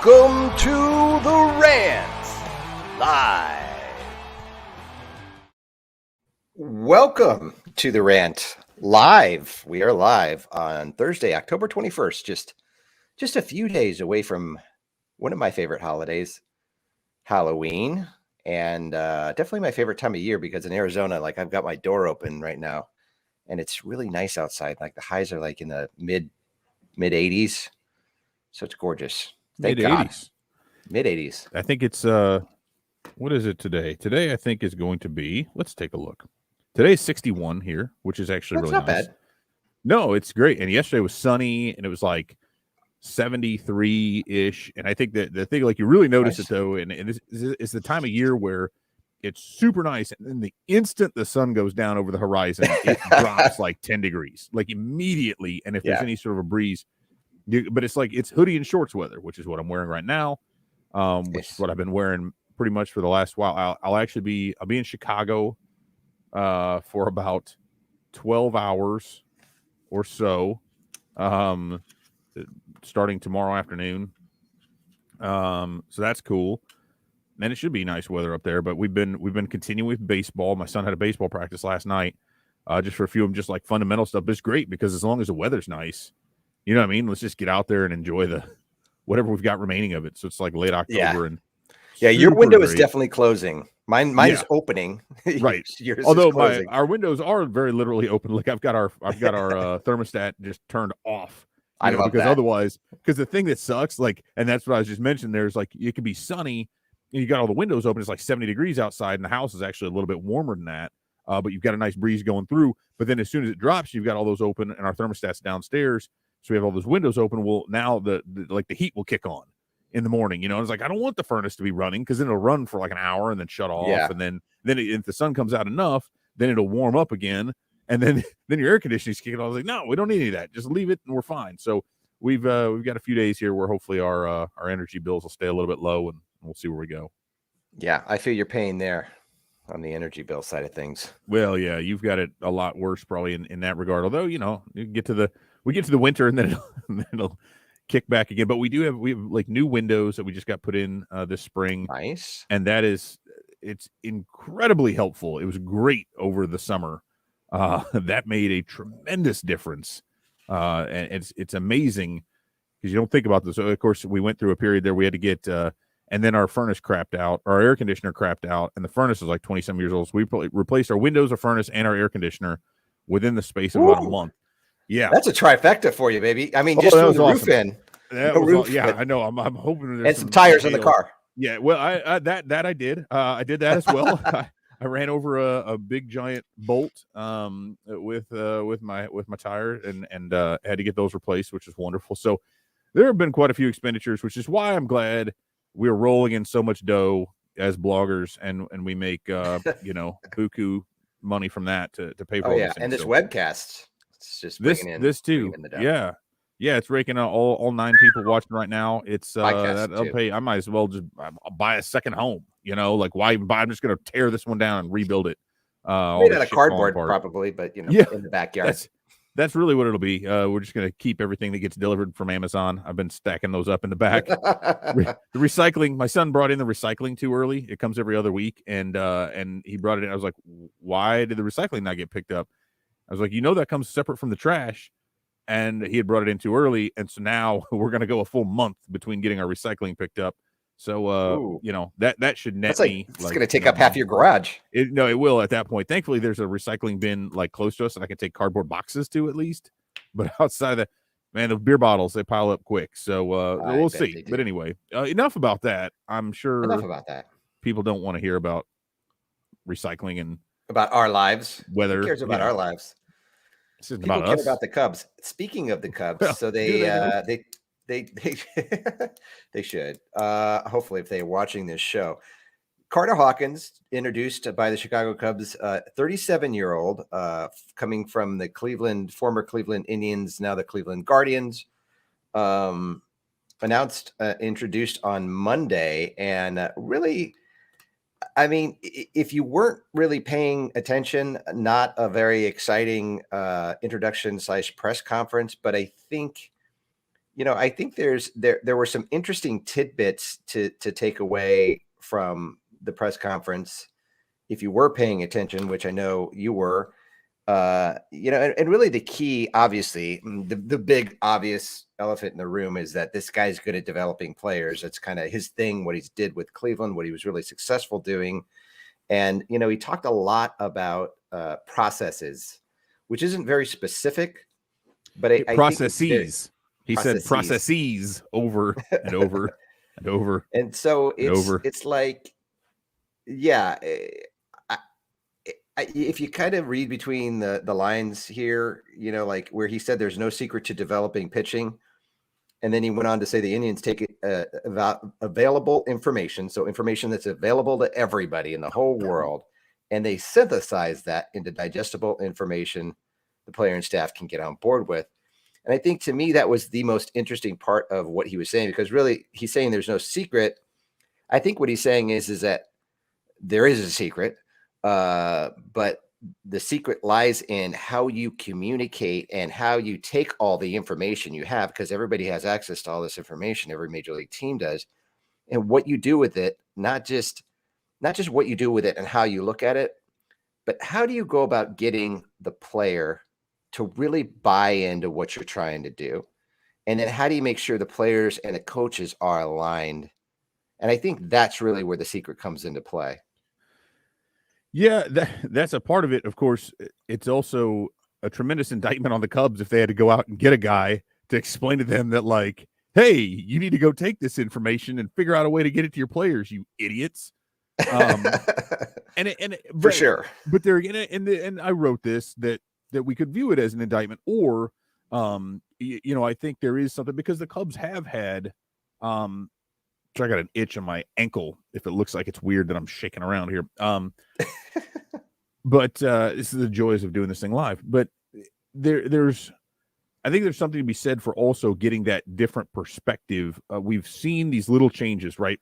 Welcome to the Rant Live. Welcome to the Rant Live. We are live on Thursday, October 21st, just a few days away from one of my favorite holidays, Halloween, and definitely my favorite time of year because in Arizona, like I've got my door open right now and it's really nice outside. Like the highs are like in the mid 80s. So it's gorgeous. Thank God. Mid 80s. I think it's what is it today? Today I think is going to be, let's take a look. Today's 61 here, which is actually really not nice. Bad. No, it's great. And yesterday was sunny and it was like 73-ish. And I think that the thing, like, you really notice it though, and it's the time of year where it's super nice, and then the instant the sun goes down over the horizon, it drops like 10 degrees, like immediately. And if there's any sort of a breeze, but it's like it's hoodie and shorts weather, which is what I'm wearing right now, which is what I've been wearing pretty much for the last while. I'll be in Chicago for about 12 hours or so, starting tomorrow afternoon. So that's cool. And it should be nice weather up there. But we've been continuing with baseball. My son had a baseball practice last night, just for a few of them, just like fundamental stuff. But it's great because as long as the weather's nice, you know what I mean? Let's just get out there and enjoy the whatever we've got remaining of it. So it's like late October and your window is definitely closing. Mine is opening. Right. Although our windows are very literally open. Like I've got our thermostat just turned off. I love because that. otherwise, because the thing that sucks, like, and that's what I was just mentioning, there's like it can be sunny and you got all the windows open. It's like 70 degrees outside, and the house is actually a little bit warmer than that. But you've got a nice breeze going through. But then as soon as it drops, you've got all those open, and our thermostat's downstairs. So we have all those windows open. Well, now the heat will kick on in the morning, you know. It's like, I don't want the furnace to be running because then it'll run for like an hour and then shut off. Yeah. And then if the sun comes out enough, then it'll warm up again. And then your air conditioning's kicking on. I was like, no, we don't need any of that. Just leave it and we're fine. So we've got a few days here where hopefully our energy bills will stay a little bit low, and we'll see where we go. Yeah, I feel your pain there on the energy bill side of things. Well, yeah, you've got it a lot worse probably in that regard. Although, you know, we get to the winter and then it'll kick back again. But we have like new windows that we just got put in this spring. Nice. And it's incredibly helpful. It was great over the summer. That made a tremendous difference. And it's amazing because you don't think about this. So of course, we went through a period there we had to get and then our furnace crapped out, our air conditioner crapped out, and the furnace is like 20-some years old. So we replaced our windows, our furnace, and our air conditioner within the space of about a month. Yeah, that's a trifecta for you, baby. I mean, just throw the roof in. I know. I'm hoping there's some tires in the car. Yeah, well, I did. I did that as well. I ran over a big giant bolt with my tire and had to get those replaced, which is wonderful. So there have been quite a few expenditures, which is why I'm glad we're rolling in so much dough as bloggers, and we make buku money from that to pay for all these things. And this webcast. It's just this too. Yeah, it's raking out all 9 people watching right now. It's that'll pay. I might as well just buy a second home. You know, like why even buy? I'm just going to tear this one down and rebuild it. Made out of cardboard, probably, but in the backyard. That's really what it'll be. We're just going to keep everything that gets delivered from Amazon. I've been stacking those up in the back. The recycling. My son brought in the recycling too early. It comes every other week, and he brought it in. I was like, why did the recycling not get picked up? I was like, that comes separate from the trash. And he had brought it in too early. And so now we're going to go a full month between getting our recycling picked up. So, that should net me. It's going to take up half your garage. It will at that point. Thankfully, there's a recycling bin like close to us that I can take cardboard boxes to at least. But outside of that, man, the beer bottles, they pile up quick. So we'll see. But anyway, enough about that. I'm sure people don't want to hear about recycling and about our lives. Whether who cares about our lives? People about care us. About the Cubs. Speaking of the Cubs, well, so they should. Hopefully, if they're watching this show, Carter Hawkins, introduced by the Chicago Cubs, 37-year-old, coming from the former Cleveland Indians, now the Cleveland Guardians, introduced on Monday, and really. I mean, if you weren't really paying attention, not a very exciting introduction / press conference, but I think I think there were some interesting tidbits to take away from the press conference if you were paying attention, which I know you were. And really the key, obviously, the big obvious elephant in the room is that this guy's good at developing players. That's kind of his thing, what he's did with Cleveland, what he was really successful doing. And, he talked a lot about processes, which isn't very specific, but I think processes. He said processes over and over and over. And so over. It's like, yeah, if you kind of read between the lines here, like where he said there's no secret to developing pitching. And then he went on to say the Indians take available information, so information that's available to everybody in the whole world, and they synthesize that into digestible information the player and staff can get on board with. And I think to me, that was the most interesting part of what he was saying, because really he's saying there's no secret. I think what he's saying is that there is a secret, but the secret lies in how you communicate and how you take all the information you have, because everybody has access to all this information. Every major league team does. And what you do with it, not just what you do with it and how you look at it, but how do you go about getting the player to really buy into what you're trying to do? And then how do you make sure the players and the coaches are aligned? And I think that's really where the secret comes into play. Yeah, that's a part of it. Of course, it's also a tremendous indictment on the Cubs if they had to go out and get a guy to explain to them that, like, hey, you need to go take this information and figure out a way to get it to your players, you idiots. For sure. But there again, and I wrote this that we could view it as an indictment, or I think there is something, because the Cubs have had I got an itch on my ankle if it looks like it's weird that I'm shaking around here. But this is the joys of doing this thing live. But I think there's something to be said for also getting that different perspective. We've seen these little changes, right?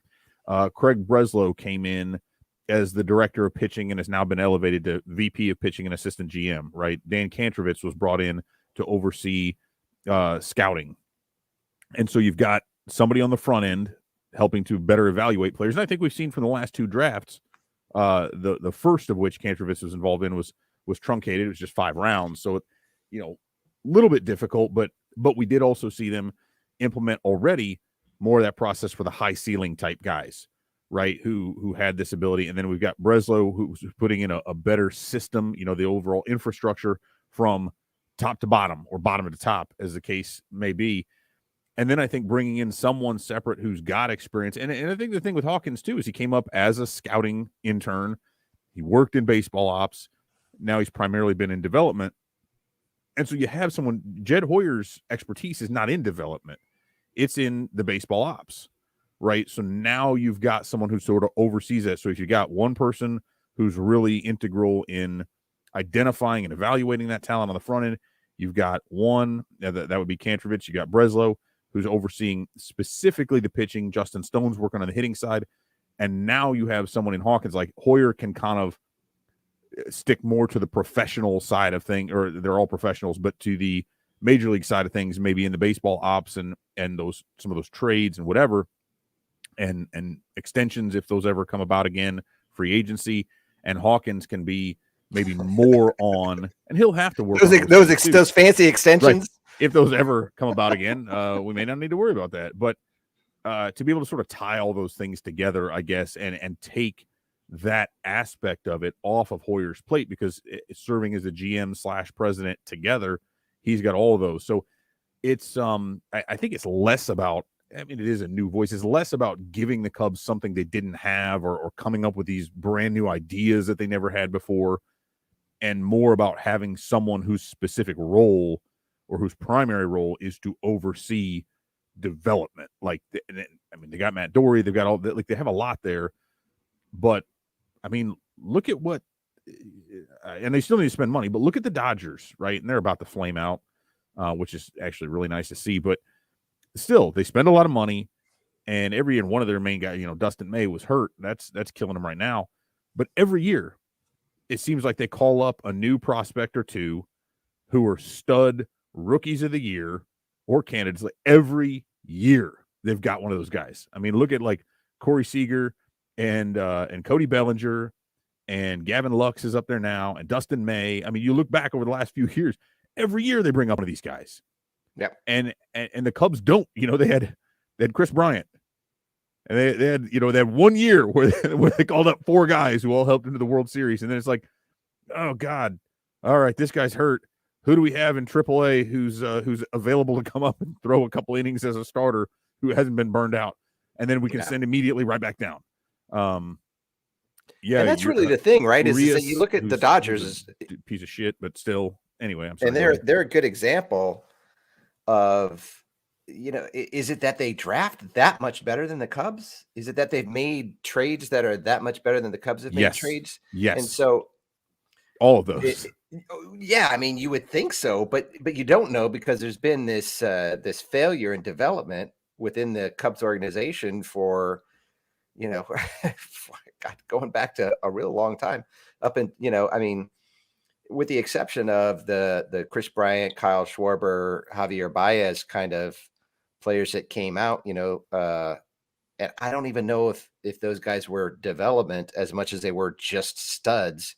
Craig Breslow came in as the director of pitching and has now been elevated to VP of pitching and assistant GM, right? Dan Kantrovitz was brought in to oversee scouting. And so you've got somebody on the front end helping to better evaluate players. And I think we've seen from the last two drafts, the first of which Kantrovitz was involved in was truncated. It was just 5 rounds. So, a little bit difficult, but we did also see them implement already more of that process for the high ceiling type guys, right? Who had this ability. And then we've got Breslow, who's putting in a better system, the overall infrastructure from top to bottom, or bottom to top, as the case may be. And then I think bringing in someone separate who's got experience. And I think the thing with Hawkins, too, is he came up as a scouting intern. He worked in baseball ops. Now he's primarily been in development. And so you have someone, Jed Hoyer's expertise is not in development. It's in the baseball ops, right? So now you've got someone who sort of oversees that. So if you got one person who's really integral in identifying and evaluating that talent on the front end, you've got one, that would be Kantrovitz. You got Breslow, who's overseeing specifically the pitching. Justin Stone's working on the hitting side. And now you have someone in Hawkins, like Hoyer can kind of stick more to the professional side of things, or they're all professionals, but to the major league side of things, maybe in the baseball ops and some of those trades and whatever, and extensions, if those ever come about again, free agency. And Hawkins can be maybe more on, and he'll have to work those fancy extensions. Right. If those ever come about again, we may not need to worry about that. But to be able to sort of tie all those things together, I guess, and take that aspect of it off of Hoyer's plate, because it's serving as a GM / president together, he's got all of those. So it's I think it's less about, I mean, it is a new voice. It's less about giving the Cubs something they didn't have, or coming up with these brand new ideas that they never had before, and more about having someone whose specific role, or whose primary role, is to oversee development. Like, I mean, they got Matt Dory, they've got all, like, they have a lot there, but I mean, look at what, and they still need to spend money, but look at the Dodgers, right? And they're about to flame out, which is actually really nice to see, but still, they spend a lot of money, and every year one of their main guys, Dustin May, was hurt. That's killing them right now. But every year, it seems like they call up a new prospect or two who are stud rookies of the year, or candidates. Like every year they've got one of those guys. I mean, look at like Corey Seager and Cody Bellinger, and Gavin Lux is up there now, and Dustin May. I mean, you look back over the last few years, every year they bring up one of these guys. Yeah. And the Cubs don't. They had Chris Bryant. And they had 1 year where they called up 4 guys who all helped into the World Series. And then it's like, oh God, all right, this guy's hurt. Who do we have in AAA who's available to come up and throw a couple innings as a starter who hasn't been burned out? And then we can send immediately right back down. And that's really the thing, right? Is that you look at the Dodgers as a piece of shit, but still, anyway. I'm sorry. And they're a good example of, is it that they draft that much better than the Cubs? Is it that they've made trades that are that much better than the Cubs have made trades? Yes. And so all of those. I mean, you would think so, but you don't know, because there's been this failure in development within the Cubs organization for, God, going back to a real long time up in, I mean, with the exception of the Chris Bryant, Kyle Schwarber, Javier Baez kind of players that came out, and I don't even know if those guys were development as much as they were just studs.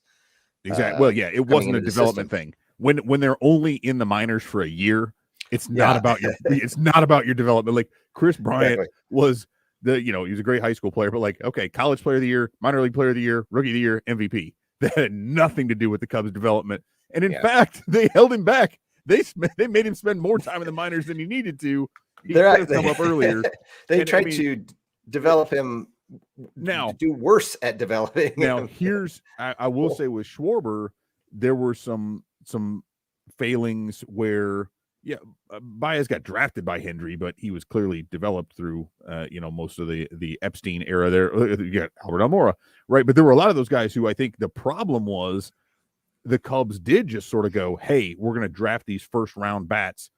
Exactly. Well, yeah, it wasn't a development thing. When they're only in the minors for a year, it's not about your development. Like Chris Bryant was he was a great high school player, but like, okay, college player of the year, minor league player of the year, rookie of the year, MVP. That had nothing to do with the Cubs development. And in fact, they held him back. They made him spend more time in the minors than he needed to. He could have come up earlier. They tried to develop him now, to do worse at developing. Now, I will say with Schwarber, there were some failings where, Baez got drafted by Hendry, but he was clearly developed through, most of the Epstein era there. You got Albert Almora, right? But there were a lot of those guys who I think the problem was the Cubs did just sort of go, hey, we're going to draft these first round bats,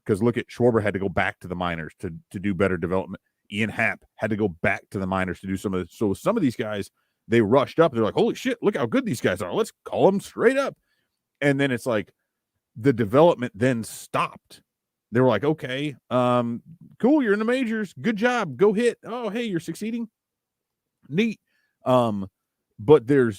because look at Schwarber had to go back to the minors to do better development. Ian Happ had to go back to the minors to do some of this. So some of these guys, they rushed up. They're like, holy shit, look how good these guys are. Let's call them straight up. And then it's like the development then stopped. They were like, okay, cool, you're in the majors. Good job. Go hit. Oh, hey, you're succeeding. Neat. But there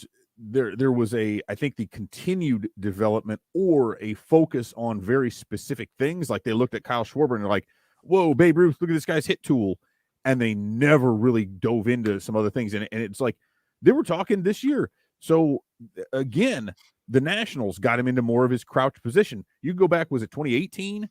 was I think the continued development or a focus on very specific things. Like they looked at Kyle Schwarber and they're like, whoa, Babe Ruth, look at this guy's hit tool. And they never really dove into some other things. And it's like they were talking this year. So again, the Nationals got him into more of his crouch position. You go back, was it 2018?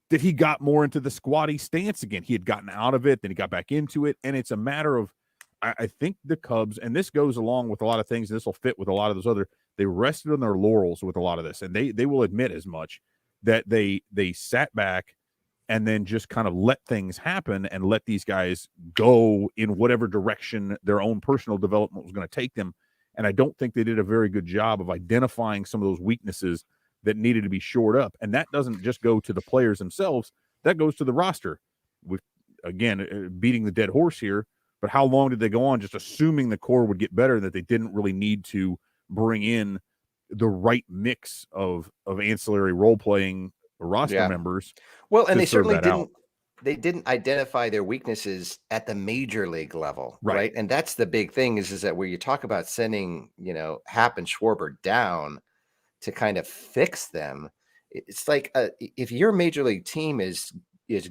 That he got more into the squatty stance again. He had gotten out of it, then he got back into it. And it's a matter of, I think the Cubs, and this goes along with a lot of things, this will fit with a lot of those other, they rested on their laurels with a lot of this. And they will admit as much, that they sat back and then just kind of let things happen and let these guys go in whatever direction their own personal development was going to take them. And I don't think they did a very good job of identifying some of those weaknesses that needed to be shored up. And that doesn't just go to the players themselves. That goes to the roster. With, again, beating the dead horse here. But how long did they go on just assuming the core would get better, that they didn't really need to bring in the right mix of ancillary role-playing roster members? Well, and they certainly didn't. They didn't identify their weaknesses at the major league level, right? And that's the big thing is that where you talk about sending, Happ and Schwarber down to kind of fix them. It's like if your major league team is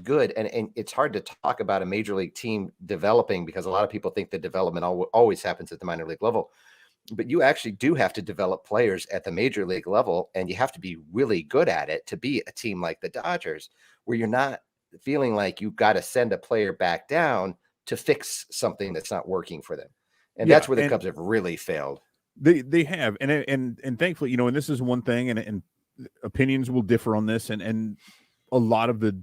good, and it's hard to talk about a major league team developing, because a lot of people think the development always happens at the minor league level. But you actually do have to develop players at the major league level, and you have to be really good at it to be a team like the Dodgers, where you're not feeling like you've got to send a player back down to fix something that's not working for them. And that's where the Cubs have really failed. They have. And thankfully, and this is one thing, and opinions will differ on this, and a lot of the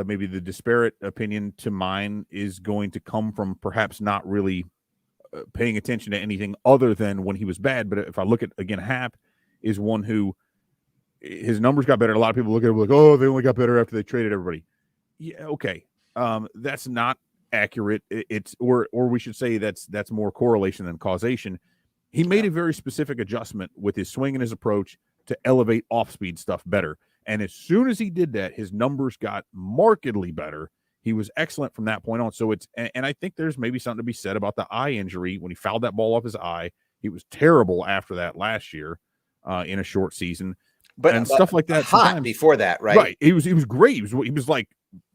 maybe the disparate opinion to mine is going to come from perhaps not really paying attention to anything other than when he was bad. But if I look at, again, Happ is one who his numbers got better. A lot of people look at it like, oh, they only got better after they traded everybody. Yeah, okay. That's not accurate. It's or we should say that's more correlation than causation. He made a very specific adjustment with his swing and his approach to elevate off-speed stuff better. And as soon as he did that, his numbers got markedly better. He was excellent from that point on. So and I think there's maybe something to be said about the eye injury when he fouled that ball off his eye. He was terrible after that last year in a short season, and stuff like that. Hot before that, right? Right. He was great. He was like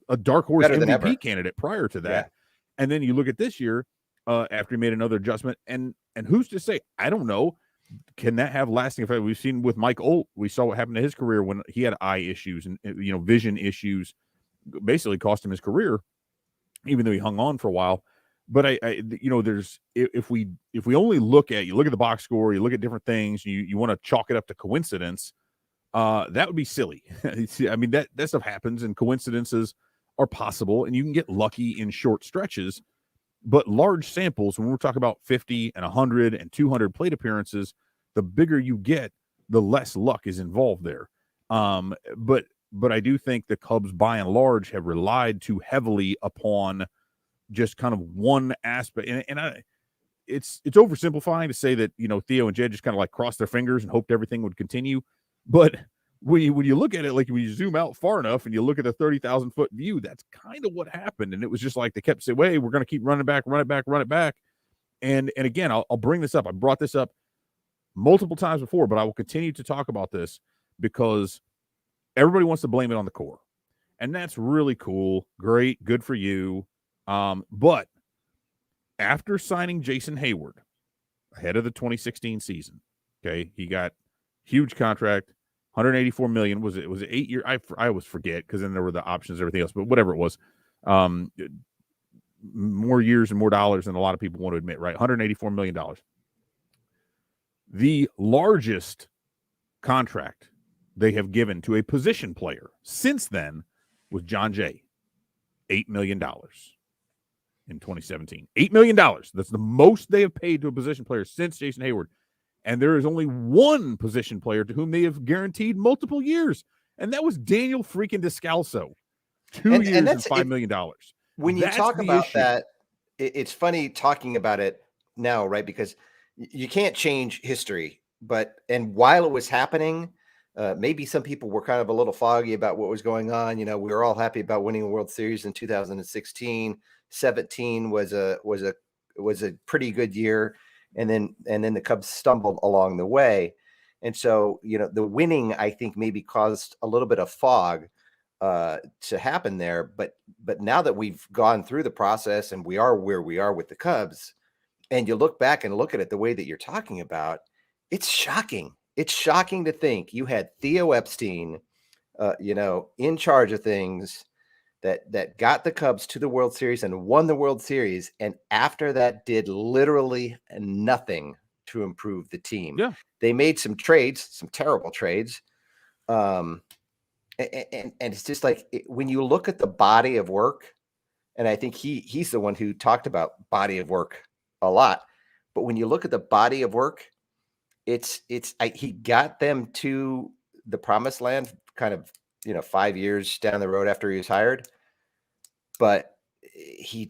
a dark horse Better MVP candidate prior to that. Yeah. And then you look at this year after he made another adjustment, and who's to say? I don't know. Can that have lasting effect? We've seen with Mike Olt. We saw what happened to his career when he had eye issues and vision issues, basically cost him his career, even though he hung on for a while. But there's if we only look at the box score, you look at different things, you want to chalk it up to coincidence, that would be silly. I mean, that stuff happens, and coincidences are possible, and you can get lucky in short stretches. But large samples, when we're talking about 50 and 100 and 200 plate appearances, the bigger you get, the less luck is involved there. But I do think the Cubs, by and large, have relied too heavily upon just kind of one aspect. And it's oversimplifying to say that, Theo and Jed just kind of like crossed their fingers and hoped everything would continue. But when you look at it, like when you zoom out far enough and you look at the 30,000-foot view, that's kind of what happened. And it was just like they kept saying, "Hey, we're going to keep run it back. And again, I'll bring this up. I brought this up multiple times before, but I will continue to talk about this because everybody wants to blame it on the core. And that's really cool. Great. Good for you. But after signing Jason Hayward ahead of the 2016 season, okay, he got huge contract, $184 million. Was it 8 year? I always forget because then there were the options, everything else, but whatever it was, more years and more dollars than a lot of people want to admit, right? $184 million. The largest contract they have given to a position player since then was John Jay, $8 million in 2017. $8 million. That's the most they have paid to a position player since Jason Hayward. And there is only one position player to whom they have guaranteed multiple years, and that was Daniel freaking Descalso. 2 years and $5 million. When you talk about that, it's funny talking about it now, right? Because you can't change history. And while it was happening, maybe some people were kind of a little foggy about what was going on. We were all happy about winning a World Series in 2016. 17 was a pretty good year. And then the Cubs stumbled along the way. And so, the winning, I think, maybe caused a little bit of fog to happen there. But now that we've gone through the process and we are where we are with the Cubs, and you look back and look at it the way that you're talking about, it's shocking. It's shocking to think you had Theo Epstein, in charge of things that got the Cubs to the World Series and won the World Series. And after that did literally nothing to improve the team. Yeah. They made some trades, some terrible trades. And it's just like, when you look at the body of work, and I think he's the one who talked about body of work a lot, but when you look at the body of work, he got them to the promised land kind of, 5 years down the road after he was hired. But it's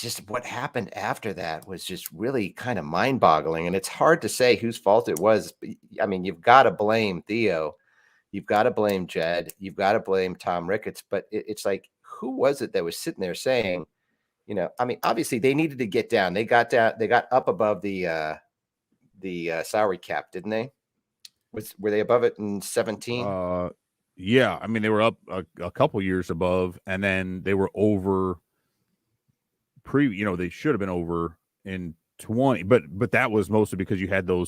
just what happened after that was just really kind of mind boggling. And it's hard to say whose fault it was. I mean, you've got to blame Theo. You've got to blame Jed. You've got to blame Tom Ricketts. But it's like, who was it that was sitting there saying, obviously they needed to get down. They got up above the salary cap, didn't they? Were they above it in 17? Yeah, I mean, they were up a couple years above, and then they were over they should have been over in 20, but that was mostly because you had all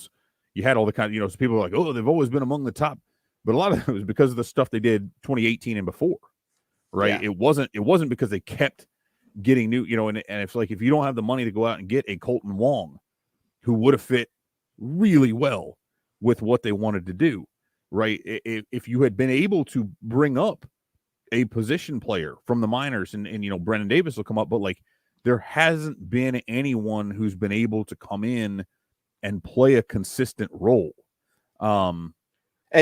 the kind of, so people were like, oh, they've always been among the top, but a lot of it was because of the stuff they did 2018 and before, right? Yeah. It wasn't because they kept getting new, and it's like, if you don't have the money to go out and get a Colton Wong who would have fit really well with what they wanted to do, right? If you had been able to bring up a position player from the minors and Brennan Davis will come up, but like, there hasn't been anyone who's been able to come in and play a consistent role. And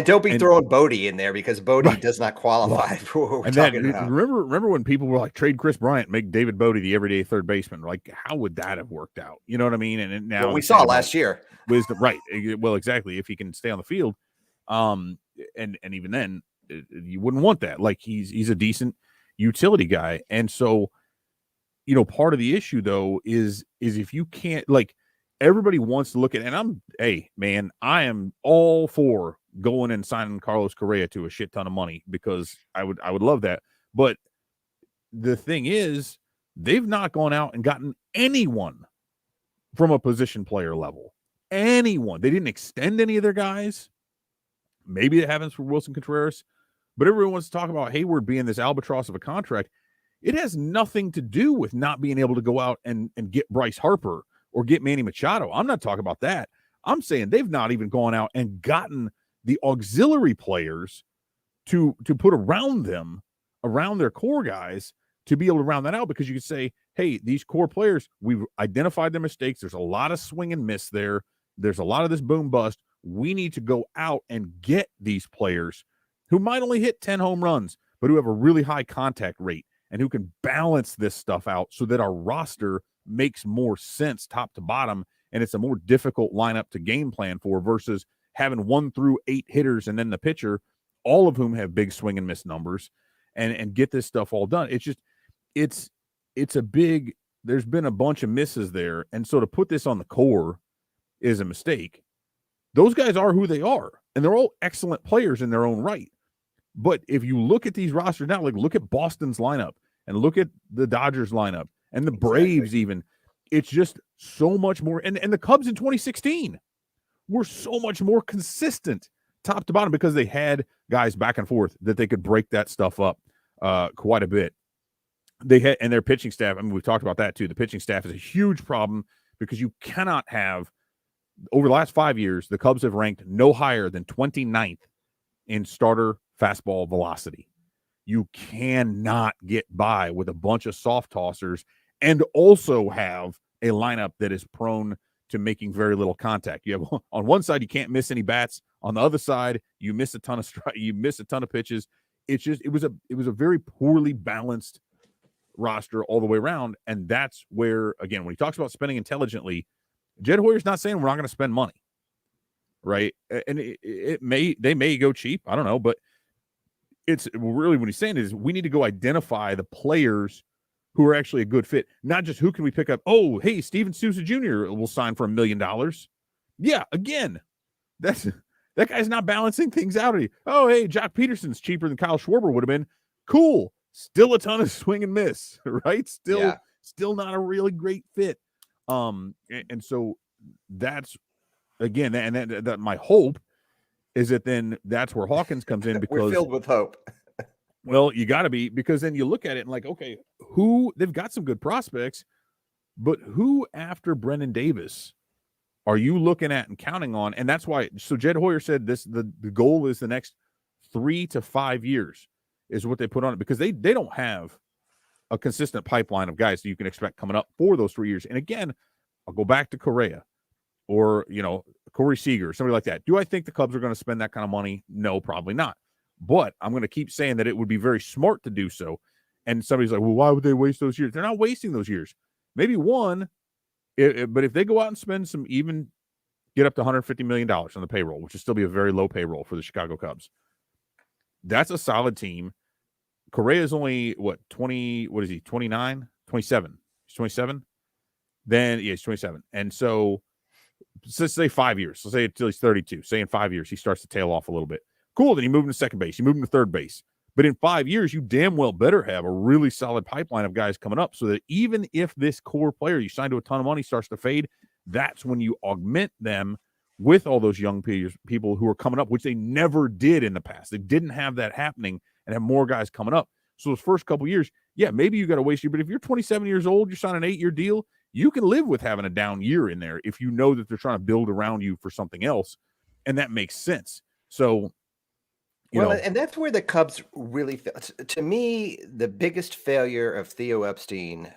don't be throwing Bodie in there, because Bodie does not qualify for what we're talking about. Remember when people were like, trade Chris Bryant, make David Bodie the everyday third baseman? Like, how would that have worked out? You know what I mean? And now we saw last year. Wisdom, right? Well, exactly. If he can stay on the field, and even then, you wouldn't want that. Like he's a decent utility guy. And so, part of the issue though is if you can't, like, everybody wants to look at, and I am all for going and signing Carlos Correa to a shit ton of money, because I would love that. But the thing is, they've not gone out and gotten anyone from a position player level. Anyone. They didn't extend any of their guys. Maybe it happens for Wilson Contreras, but everyone wants to talk about Hayward being this albatross of a contract. It has nothing to do with not being able to go out and get Bryce Harper or get Manny Machado. I'm not talking about that. I'm saying they've not even gone out and gotten the auxiliary players to put around them, around their core guys, to be able to round that out, because you could say, hey, these core players, we've identified their mistakes. There's a lot of swing and miss there. There's a lot of this boom bust. We need to go out and get these players who might only hit 10 home runs, but who have a really high contact rate and who can balance this stuff out so that our roster makes more sense top to bottom, and it's a more difficult lineup to game plan for, versus having 1 through 8 hitters and then the pitcher, all of whom have big swing and miss numbers, and get this stuff all done. It's just, it's a big, there's been a bunch of misses there. And so to put this on the core is a mistake. Those guys are who they are, and they're all excellent players in their own right. But if you look at these rosters now, like look at Boston's lineup and look at the Dodgers lineup and the Braves, even, it's just so much more. And the Cubs in 2016 were so much more consistent top to bottom, because they had guys back and forth that they could break that stuff up quite a bit. They had, and their pitching staff, I mean, we've talked about that too. The pitching staff is a huge problem, because you cannot have, over the last 5 years, the Cubs have ranked no higher than 29th in starter fastball velocity. You cannot get by with a bunch of soft tossers and also have a lineup that is prone to making very little contact. You have, on one side, you can't miss any bats. On the other side, you miss a ton of pitches. It's just, it was a very poorly balanced roster all the way around. And that's where, again, when he talks about spending intelligently, Jed Hoyer's not saying we're not going to spend money, right? And they may go cheap. I don't know, but it's really, what he's saying is we need to go identify the players who are actually a good fit, not just who can we pick up. Oh, hey, Steven Souza Jr. will sign for $1 million. Yeah, again, that guy's not balancing things out. Oh, hey, Jock Peterson's cheaper than Kyle Schwarber would have been. Cool. Still a ton of swing and miss, right? Still not a really great fit. And so that's, again, and that my hope is that then that's where Hawkins comes in, because we're filled with hope. Well, you got to be, because then you look at it and like, okay, they've got some good prospects, but who after Brendan Davis are you looking at and counting on? And that's why, so Jed Hoyer said the goal is the next 3 to 5 years is what they put on it, because they don't have a consistent pipeline of guys that you can expect coming up for those 3 years. And again, I'll go back to Correa or, Corey Seager, somebody like that. Do I think the Cubs are going to spend that kind of money? No, probably not. But I'm going to keep saying that it would be very smart to do so. And somebody's like, well, why would they waste those years? They're not wasting those years. Maybe one, but if they go out and spend some, even get up to $150 million on the payroll, which would still be a very low payroll for the Chicago Cubs, that's a solid team. Correa is only, 20, what is he, 29? 27. He's 27? Then, yeah, he's 27. And so, let's say 5 years. Let's say until he's 32. Say in 5 years, he starts to tail off a little bit. Cool, then you move him to second base. You move him to third base. But in 5 years, you damn well better have a really solid pipeline of guys coming up, so that even if this core player you signed to a ton of money starts to fade, that's when you augment them with all those young people who are coming up, which they never did in the past. They didn't have that happening and have more guys coming up. So those first couple years, yeah, maybe you got to waste you. But if you're 27 years old, you're signing an 8-year deal, you can live with having a down year in there if you know that they're trying to build around you for something else. And that makes sense. So, and that's where the Cubs really fail. To me, the biggest failure of Theo Epstein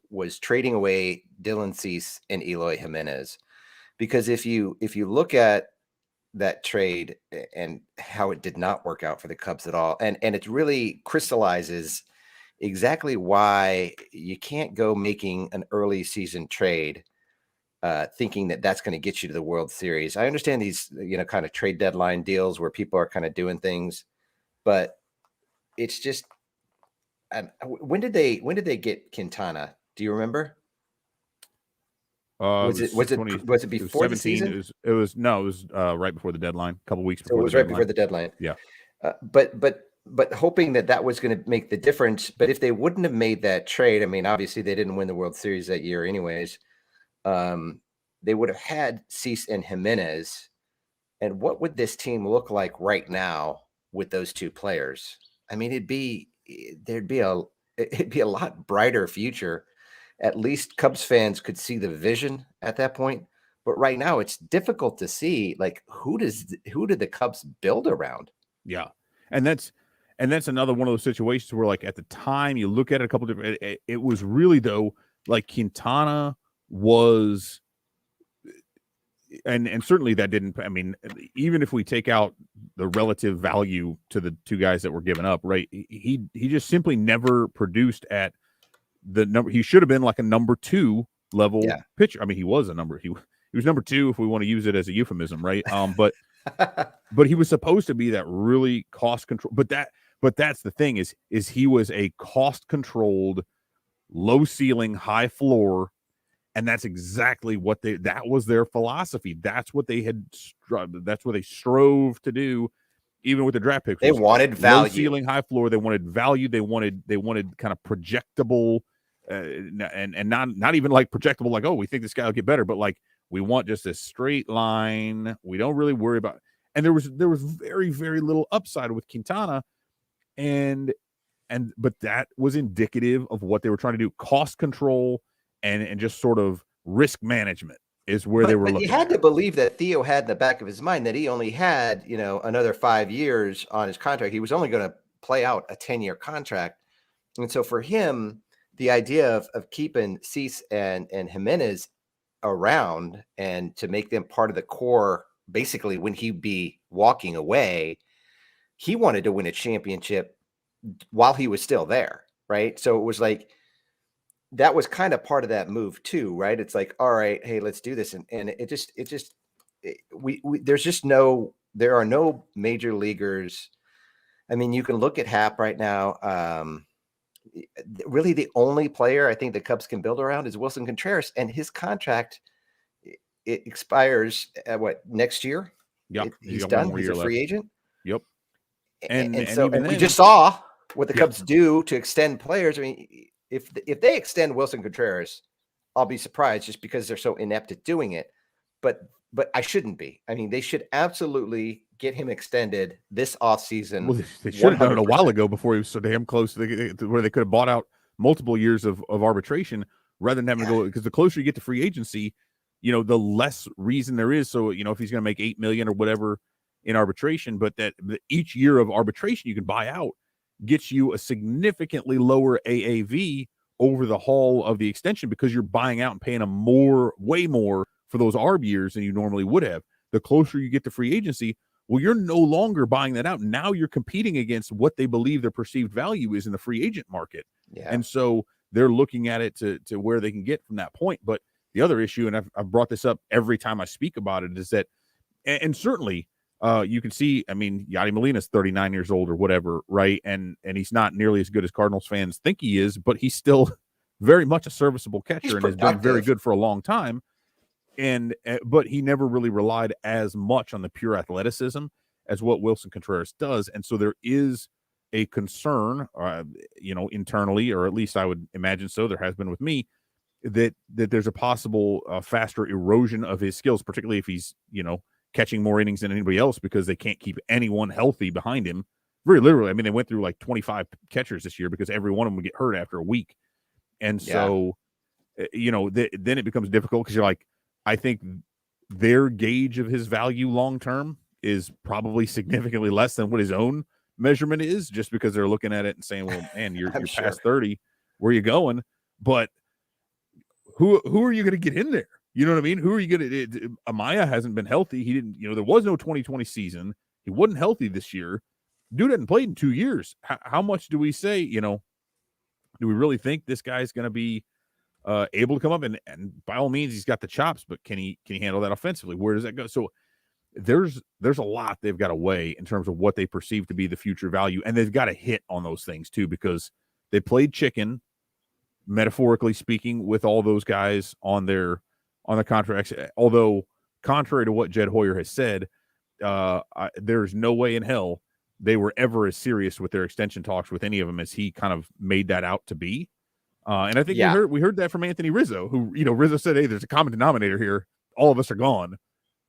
was trading away Dylan Cease and Eloy Jimenez. Because if you look at that trade and how it did not work out for the Cubs at all, and it really crystallizes exactly why you can't go making an early season trade thinking that that's going to get you to the World Series. I understand these, kind of trade deadline deals where people are kind of doing things but it's just. When did they get Quintana? Do you remember? Was it it was before the 17. season? It was right before the deadline, a couple weeks So it before the was right before deadline. the deadline. Yeah. But hoping that was going to make the difference. But if they wouldn't have made that trade, I mean, obviously they didn't win the World Series that year, anyways. They would have had Cease and Jimenez. And what would this team look like right now with those two players? I mean, it'd be a lot brighter future. At least Cubs fans could see the vision at that point. But right now, it's difficult to see like who did the Cubs build around? Yeah, and that's another one of those situations where, like, at the time you look at it a couple different. It was really, though, like Quintana was, and certainly that didn't. I mean, even if we take out the relative value to the two guys that were given up, right? He just simply never produced at the number. He should have been like a number 2 level pitcher. I mean, he was a number. He was number 2 if we want to use it as a euphemism, right? But he was supposed to be that really cost control. But that's the thing is he was a cost controlled, low ceiling, high floor, and that's exactly what that was their philosophy. That's what they had. That's what they strove to do, even with the draft picks. They wanted value, low ceiling, high floor. They wanted value. They wanted kind of projectable, and not even like projectable. Like, oh, we think this guy will get better, but like we want just a straight line. We don't really worry about. And there was very, very little upside with Quintana, but that was indicative of what they were trying to do: cost control and just sort of risk management is where they were looking. You had to believe that Theo had in the back of his mind that he only had another 5 years on his contract. He was only going to play out a 10-year contract, and so for him, the idea of keeping Cease and Jimenez around and to make them part of the core. Basically, when he'd be walking away, he wanted to win a championship while he was still there, right? So it was like that was kind of part of that move too, right? It's like, all right, hey, let's do this, and there are no major leaguers. I mean, you can look at Hap right now. Really, the only player I think the Cubs can build around is Wilson Contreras, and his contract. It expires at next year? Yep. He's done. He's a free agent. Yep. And we just saw what the Cubs do to extend players. I mean, if they extend Wilson Contreras, I'll be surprised just because they're so inept at doing it. But I shouldn't be. I mean, they should absolutely get him extended this offseason. Well, they should have done it a while ago before he was so damn close to where they could have bought out multiple years of arbitration rather than having to go, because the closer you get to free agency, the less reason there is. So, if he's going to make $8 million or whatever in arbitration, but that each year of arbitration you can buy out gets you a significantly lower AAV over the haul of the extension because you're buying out and paying them way more for those ARB years than you normally would have. The closer you get to free agency, well, you're no longer buying that out. Now you're competing against what they believe their perceived value is in the free agent market. Yeah. And so they're looking at it to where they can get from that point. But the other issue, and I've brought this up every time I speak about it, is that, and certainly you can see, I mean, Yadi Molina's 39 years old or whatever, right? And he's not nearly as good as Cardinals fans think he is, but he's still very much a serviceable catcher and has been very good for a long time. But he never really relied as much on the pure athleticism as what Wilson Contreras does. And so there is a concern, internally, or at least I would imagine so, there has been with me, that there's a possible faster erosion of his skills, particularly if he's, catching more innings than anybody else because they can't keep anyone healthy behind him. Very literally. I mean, they went through like 25 catchers this year because every one of them would get hurt after a week. And so, then it becomes difficult because you're like, I think their gauge of his value long-term is probably significantly less than what his own measurement is, just because they're looking at it and saying, well, man, you're past 30. Where are you going? But who are you going to get in there? You know what I mean? Who are you going to? Amaya hasn't been healthy. He didn't, there was no 2020 season. He wasn't healthy this year. Dude hadn't played in 2 years. How much do we say, do we really think this guy's going to be able to come up? And by all means, he's got the chops, but can he handle that offensively? Where does that go? So there's a lot they've got to weigh in terms of what they perceive to be the future value, and they've got to hit on those things too, because they played chicken, metaphorically speaking, with all those guys on the contracts. Although, contrary to what Jed Hoyer has said, there's no way in hell they were ever as serious with their extension talks with any of them as he kind of made that out to be. And I think we heard that from Anthony Rizzo, who, Rizzo said, "Hey, there's a common denominator here. All of us are gone,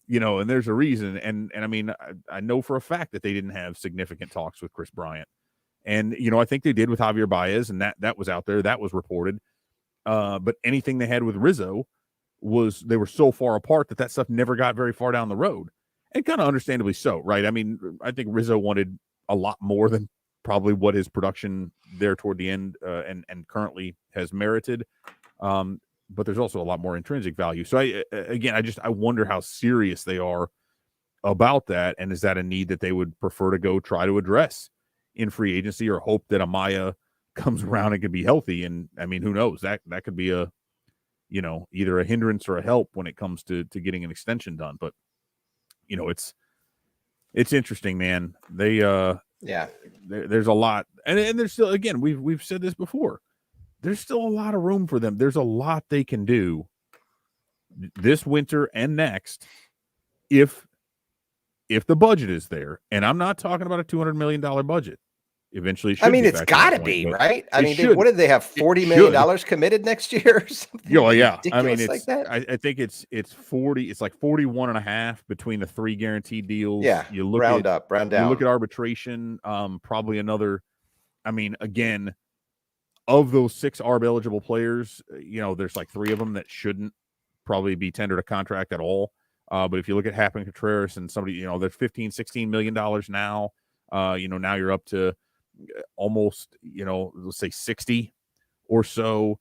and there's a reason." And I mean, I know for a fact that they didn't have significant talks with Chris Bryant. And, I think they did with Javier Baez, and that was out there. That was reported. But anything they had with Rizzo they were so far apart that stuff never got very far down the road. And kind of understandably so, right? I mean, I think Rizzo wanted a lot more than probably what his production there toward the end and currently has merited. But there's also a lot more intrinsic value. So I wonder how serious they are about that. And is that a need that they would prefer to go try to address in free agency, or hope that Amaya comes around and can be healthy? And I mean, who knows? That could be either a hindrance or a help when it comes to getting an extension done. But it's interesting, man. There's a lot, and there's still, again, we've said this before, there's still a lot of room for them. There's a lot they can do this winter and next if the budget is there. And I'm not talking about a $200 million budget. Eventually, it's got to be, right? I mean, what did they have? $40 million committed next year or something? Oh, yeah. I mean, it's like that. I think it's 40. It's like 41.5 between the 3 guaranteed deals. Yeah. You look round up, round down. You look at arbitration. Probably another. I mean, again, of those 6 ARB eligible players, there's like 3 of them that shouldn't probably be tendered a contract at all. But if you look at Happ and Contreras and somebody, they're $15-16 million now. Now you're up to almost, let's say 60 or so.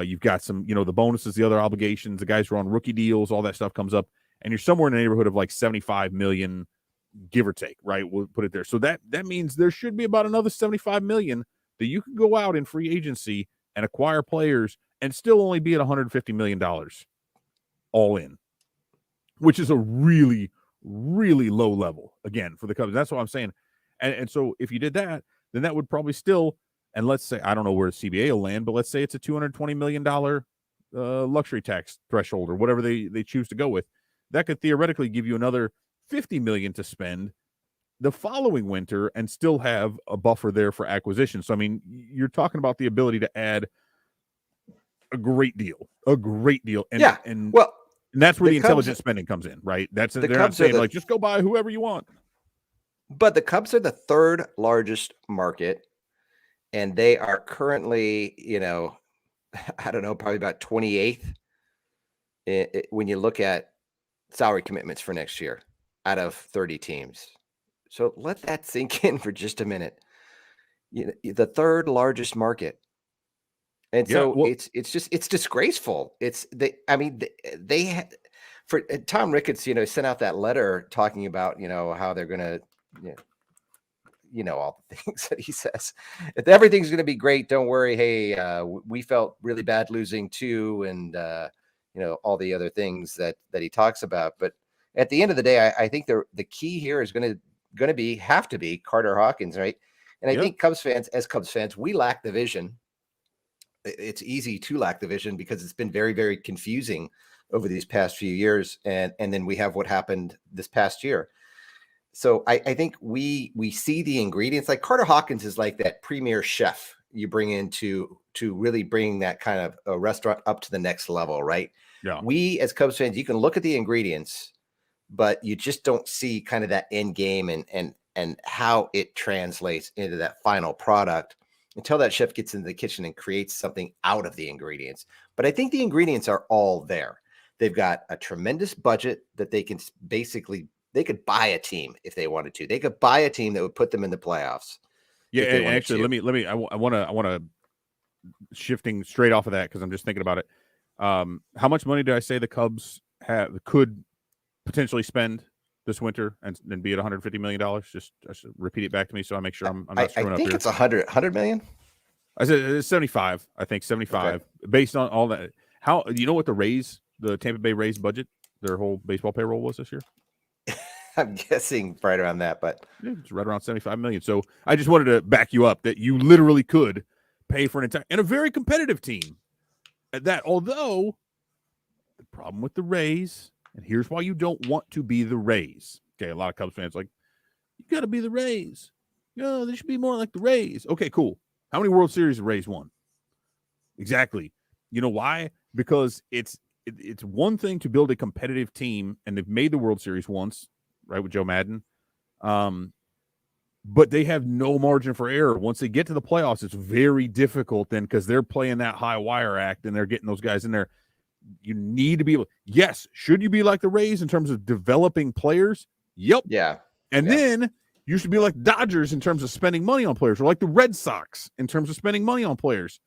You've got some, the bonuses, the other obligations, the guys who are on rookie deals, all that stuff comes up, and you're somewhere in the neighborhood of like 75 million, give or take, right? We'll put it there. So that means there should be about another 75 million that you can go out in free agency and acquire players and still only be at $150 million all in, which is a really, really low level, again, for the Cubs. That's what I'm saying. And so if you did that, then that would probably still, and let's say, I don't know where the CBA will land, but let's say it's a $220 million luxury tax threshold, or whatever they choose to go with. That could theoretically give you another $50 million to spend the following winter and still have a buffer there for acquisition. So, I mean, you're talking about the ability to add a great deal. And that's where the intelligent spending comes in, right? They're not saying just go buy whoever you want. But the Cubs are the 3rd largest market, and they are currently, I don't know, probably about 28th when you look at salary commitments for next year out of 30 teams. So let that sink in for just a minute. The 3rd largest market. And it's disgraceful. For Tom Ricketts, sent out that letter talking about, how they're going to, all the things that he says. If everything's going to be great, don't worry. Hey, we felt really bad losing too, and all the other things that he talks about. But at the end of the day, I think the key here is going to have to be Carter Hawkins, right? And I think Cubs fans, we lack the vision. It's easy to lack the vision because it's been very, very confusing over these past few years, and then we have what happened this past year. So I think we see the ingredients. Like Carter Hawkins is like that premier chef you bring in to really bring that kind of a restaurant up to the next level, right? Yeah. We as Cubs fans, you can look at the ingredients, but you just don't see kind of that end game and how it translates into that final product until that chef gets into the kitchen and creates something out of the ingredients. But I think the ingredients are all there. They've got a tremendous budget that they can they could buy a team if they wanted to. They could buy a team that would put them in the playoffs. Yeah, and actually, I want to shifting straight off of that because I'm just thinking about it. How much money did I say the Cubs could potentially spend this winter and be at $150 million? Just repeat it back to me so I make sure I'm not screwing up here. I think it's 100 million. I said it's 75. I think 75 okay. Based on all that. How, what the Tampa Bay Rays budget, their whole baseball payroll was this year? I'm guessing right around that, but Yeah, it's right around 75 million. So I just wanted to back you up that you literally could pay for an entire and a very competitive team at that. Although the problem with the Rays, and here's why you don't want to be the Rays. Okay, a lot of Cubs fans like, you got to be the Rays. No, they should be more like the Rays. Okay, cool. How many World Series have Rays won? Exactly. You know why? Because it's one thing to build a competitive team, and they've made the World Series once, right, with Joe Madden. But they have no margin for error. Once they get to the playoffs, it's very difficult then because they're playing that high wire act and they're getting those guys in there. You need to be able, yes, should you be like the Rays in terms of developing players? Yep. yeah. And then you should be like Dodgers in terms of spending money on players, or like the Red Sox in terms of spending money on players,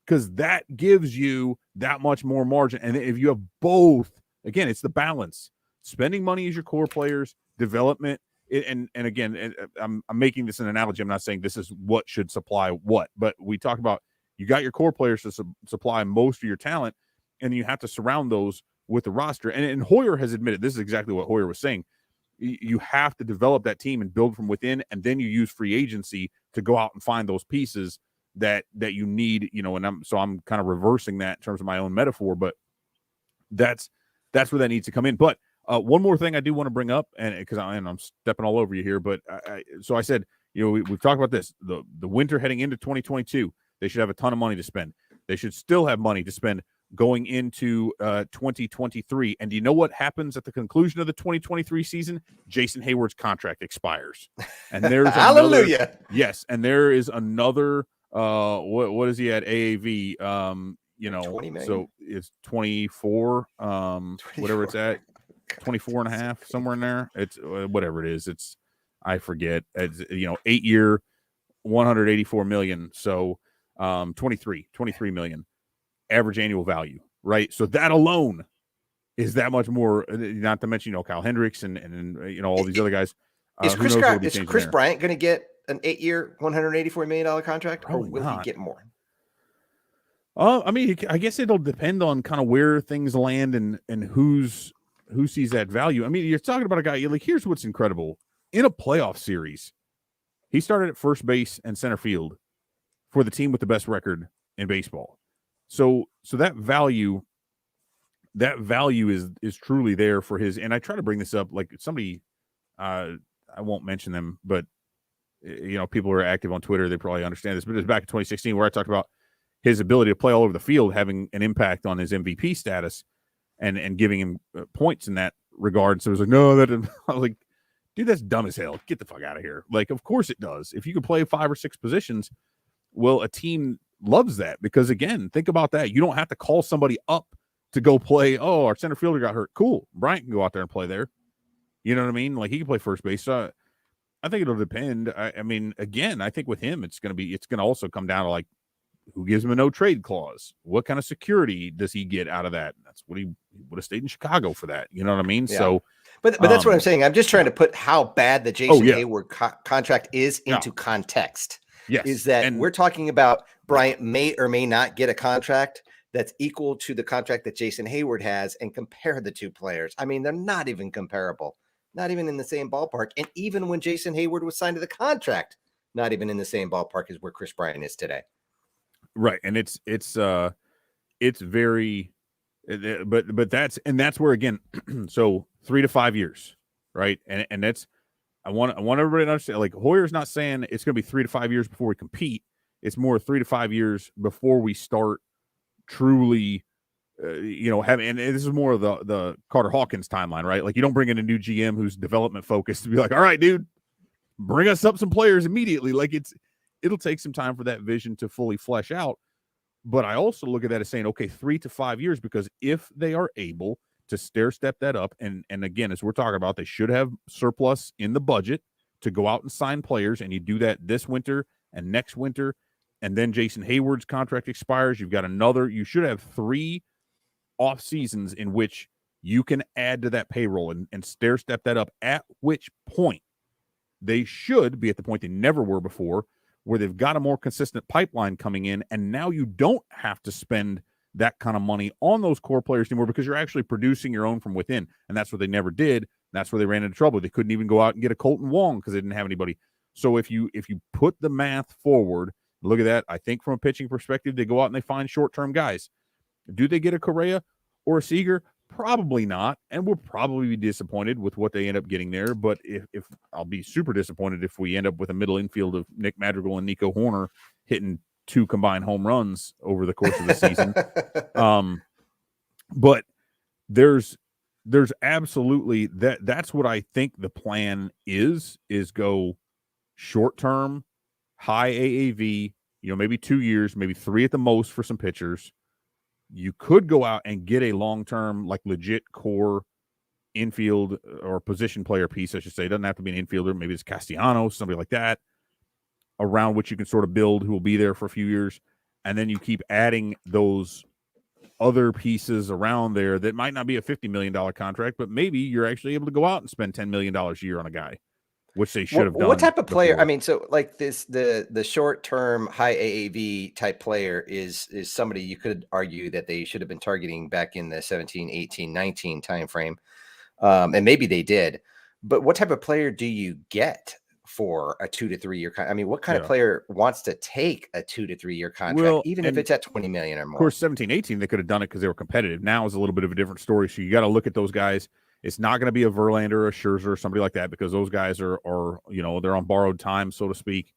because that gives you that much more margin. And if you have both, again, it's the balance. Spending money is your core players, development. And again, I'm making this an analogy. I'm not saying this is what should supply what, but we talk about you got your core players to supply most of your talent, and you have to surround those with the roster. And Hoyer has admitted, this is exactly what Hoyer was saying. You have to develop that team and build from within, and then you use free agency to go out and find those pieces that you need, and I'm kind of reversing that in terms of my own metaphor, but that's where that needs to come in. But one more thing I do want to bring up, and because I'm stepping all over you here, but so I said, we've talked about this, the winter heading into 2022, they should have a ton of money to spend. They should still have money to spend going into 2023. And do you know what happens at the conclusion of the 2023 season? Jason Hayward's contract expires. And there's hallelujah. Yes, and there is another what is he at AAV? 20 million? So it's 24, 24. whatever it's at, 24 and a half, somewhere in there. It's whatever it is. It's, I forget. It's 8-year, 184 million. So 23 million average annual value, right? So that alone is that much more, not to mention, Kyle Hendricks and all these other guys. Is Chris Bryant going to get an 8-year, $184 million contract? Probably or will not. he get more? I mean, I guess it'll depend on kind of where things land and who sees that value. I mean, you're talking about a guy, like, here's what's incredible. In a playoff series, he started at first base and center field for the team with the best record in baseball. So that value is truly there for his. And I try to bring this up, like somebody, I won't mention them, but people who are active on Twitter, they probably understand this. But it was back in 2016 where I talked about his ability to play all over the field having an impact on his MVP status and giving him points in that regard. So it was like, no, that didn't. I was like, dude, that's dumb as hell. Get the fuck out of here. Like, of course it does. If you can play 5 or 6 positions, well, a team loves that because, again, think about that. You don't have to call somebody up to go play. Oh, our center fielder got hurt. Cool. Bryant can go out there and play there. You know what I mean? Like, he can play first base. So I think it'll depend. I mean, again, I think with him, it's going to also come down to, like, who gives him a no trade clause? What kind of security does he get out of that? That's what he would have stayed in Chicago for that. You know what I mean? Yeah. So, but that's what I'm saying. I'm just trying to put how bad the Jason Hayward contract is into context. Yes. Is that we're talking about Bryant may or may not get a contract that's equal to the contract that Jason Hayward has, and compare the two players. I mean, they're not even comparable, not even in the same ballpark. And even when Jason Hayward was signed to the contract, not even in the same ballpark as where Chris Bryant is today. Right. And it's very, but that's where, again, so 3 to 5 years, right? And that's, I want everybody to understand, like, Hoyer's not saying it's going to be 3 to 5 years before we compete. It's more 3 to 5 years before we start truly, having, and this is more of the Carter Hawkins timeline, right? Like, you don't bring in a new GM who's development focused to be like, all right, dude, bring us up some players immediately. Like, it'll take some time for that vision to fully flesh out. But I also look at that as saying, okay, 3 to 5 years, because if they are able to stair step that up, and again, as we're talking about, they should have surplus in the budget to go out and sign players, and you do that this winter and next winter, and then Jason Hayward's contract expires. You've got you should have 3 off seasons in which you can add to that payroll and stair step that up, at which point they should be at the point they never were before, where they've got a more consistent pipeline coming in, and now you don't have to spend that kind of money on those core players anymore because you're actually producing your own from within, and that's what they never did That's where they ran into trouble. They couldn't even go out and get a Colton Wong because they didn't have anybody. So if you put the math forward, look at that. I think from a pitching perspective, they go out and they find short-term guys. Do they get a Correa or a Seager? Probably not, and we'll probably be disappointed with what they end up getting there. But if I'll be super disappointed if we end up with a middle infield of Nick Madrigal and Nico Horner hitting 2 combined home runs over the course of the season. But there's absolutely that's what I think the plan is go short term, high AAV, maybe 2 years, maybe 3 at the most for some pitchers. You could go out and get a long-term, like legit core infield or position player piece, I should say. It doesn't have to be an infielder. Maybe it's Castanos, somebody like that, around which you can sort of build who will be there for a few years. And then you keep adding those other pieces around there that might not be a $50 million contract, but maybe you're actually able to go out and spend $10 million a year on a guy, which they should have done. What type of player? before. I mean, so like the short-term high AAV type player is somebody you could argue that they should have been targeting back in the 17, 18, 19 timeframe. And maybe they did. But what type of player do you get for a 2 to 3 year contract? I mean, what kind of player wants to take a 2 to 3 year contract, even if it's at 20 million or more? Of course, 17, 18, they could have done it because they were competitive. Now is a little bit of a different story. So you got to look at those guys. It's not going to be a Verlander or a Scherzer or somebody like that because those guys are they're on borrowed time, so to speak.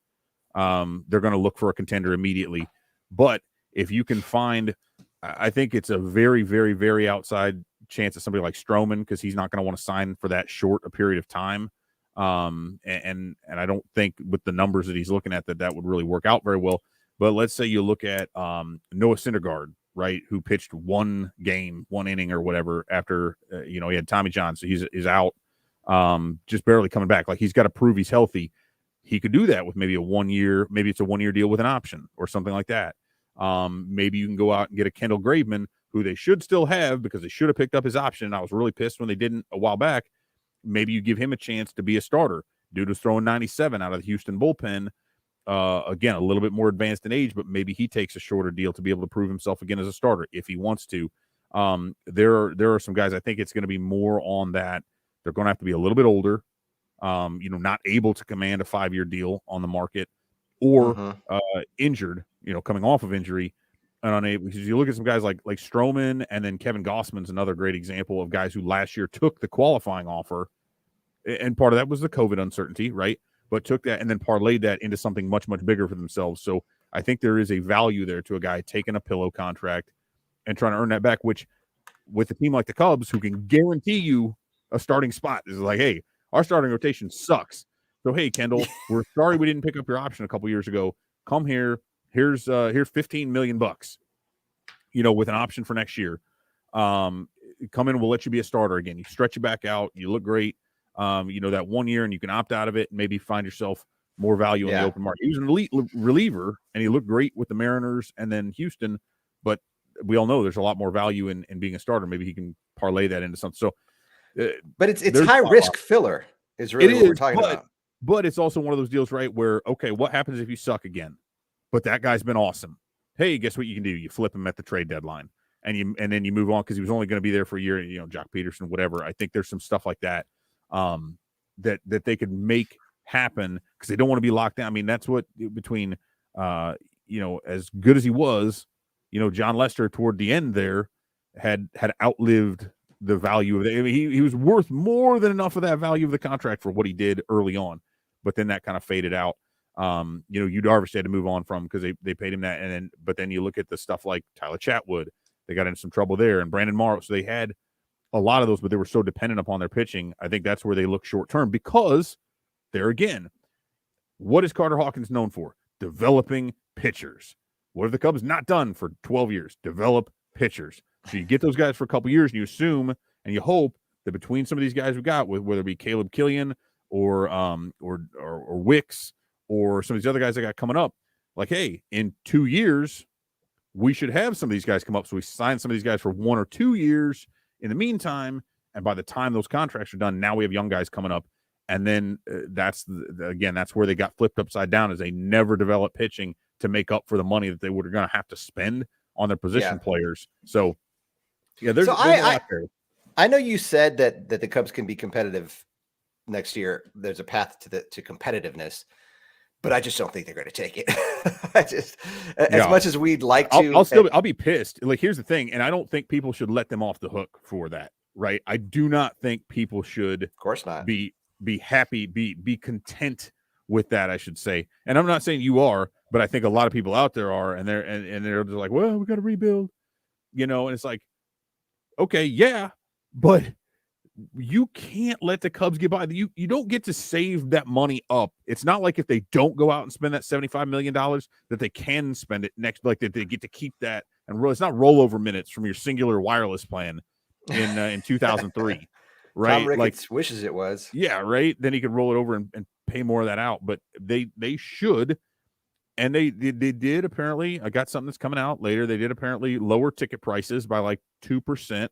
They're going to look for a contender immediately. But if you can find, I think it's a very, very, very outside chance of somebody like Stroman because he's not going to want to sign for that short a period of time. And I don't think with the numbers that he's looking at that would really work out very well. But let's say you look at Noah Syndergaard, right, who pitched 1 game, 1 inning or whatever after he had Tommy John, so he's out, just barely coming back. Like he's got to prove he's healthy. He could do that with maybe maybe it's a 1 year deal with an option or something like that. Maybe you can go out and get a Kendall Graveman, who they should still have because they should have picked up his option. I was really pissed when they didn't a while back. Maybe you give him a chance to be a starter. Dude was throwing 97 out of the Houston bullpen. Again, a little bit more advanced in age, but maybe he takes a shorter deal to be able to prove himself again as a starter if he wants to. There are some guys, I think it's going to be more on that. They're going to have to be a little bit older, not able to command a 5-year deal on the market or injured, coming off of injury and unable. Because you look at some guys like Stroman, and then Kevin Gossman's another great example of guys who last year took the qualifying offer. And part of that was the COVID uncertainty, right? But took that and then parlayed that into something much, much bigger for themselves. So I think there is a value there to a guy taking a pillow contract and trying to earn that back, which with a team like the Cubs, who can guarantee you a starting spot, is like, hey, our starting rotation sucks. So, hey, Kendall, we're sorry we didn't pick up your option a couple years ago. Come here. Here's $15 million, with an option for next year. Come in, we'll let you be a starter again. You stretch you back out. You look great. That 1 year, and you can opt out of it and maybe find yourself more value in the open market. He was an elite reliever, and he looked great with the Mariners and then Houston, but we all know there's a lot more value in being a starter. Maybe he can parlay that into something. So, but it's high risk filler is really what we're talking about. But it's also one of those deals, right, where, okay, what happens if you suck again? But that guy's been awesome. Hey, guess what you can do? You flip him at the trade deadline, and then you move on because he was only going to be there for a year. Jock Peterson, whatever. I think there's some stuff like that. That they could make happen because they don't want to be locked down. I mean, that's what between, as good as he was, John Lester toward the end there had outlived the value of it. I mean, he was worth more than enough of that value of the contract for what he did early on, but then that kind of faded out. Yu Darvish had to move on from because they paid him that, but then you look at the stuff like Tyler Chatwood, they got into some trouble there, and Brandon Morrow. So they had a lot of those, but they were so dependent upon their pitching. I think that's where they look short term because there again, what is Carter Hawkins known for? Developing pitchers. What have the Cubs not done for 12 years? Develop pitchers. So you get those guys for a couple years, and you assume and you hope that between some of these guys we've got, whether it be Caleb Killian or Wicks or some of these other guys that got coming up, like, hey, in 2 years, we should have some of these guys come up. So we sign some of these guys for 1 or 2 years in the meantime, and by the time those contracts are done, now we have young guys coming up, and then that's where they got flipped upside down, is they never developed pitching to make up for the money that they were going to have to spend on their position players. So, there's a lot there. I know you said that the Cubs can be competitive next year. There's a path to competitiveness, but I just don't think they're going to take it. As much as we'd like to, I'll be pissed. Like, here's the thing, and I don't think people should let them off the hook for that. Right? I do not think people should, of course not, be happy, be content with that, I should say. And I'm not saying you are, but I think a lot of people out there are, and they're just like, well, we got to rebuild, and it's like, okay, yeah, but you can't let the Cubs get by. You don't get to save that money up. It's not like if they don't go out and spend that $75 million that they can spend it next, like that they get to keep that. And it's not rollover minutes from your singular wireless plan in 2003, right? Tom Ricketts wishes it was. Yeah, right. Then he could roll it over and pay more of that out. But they should, and they did apparently. I got something that's coming out later. They did apparently lower ticket prices by like 2%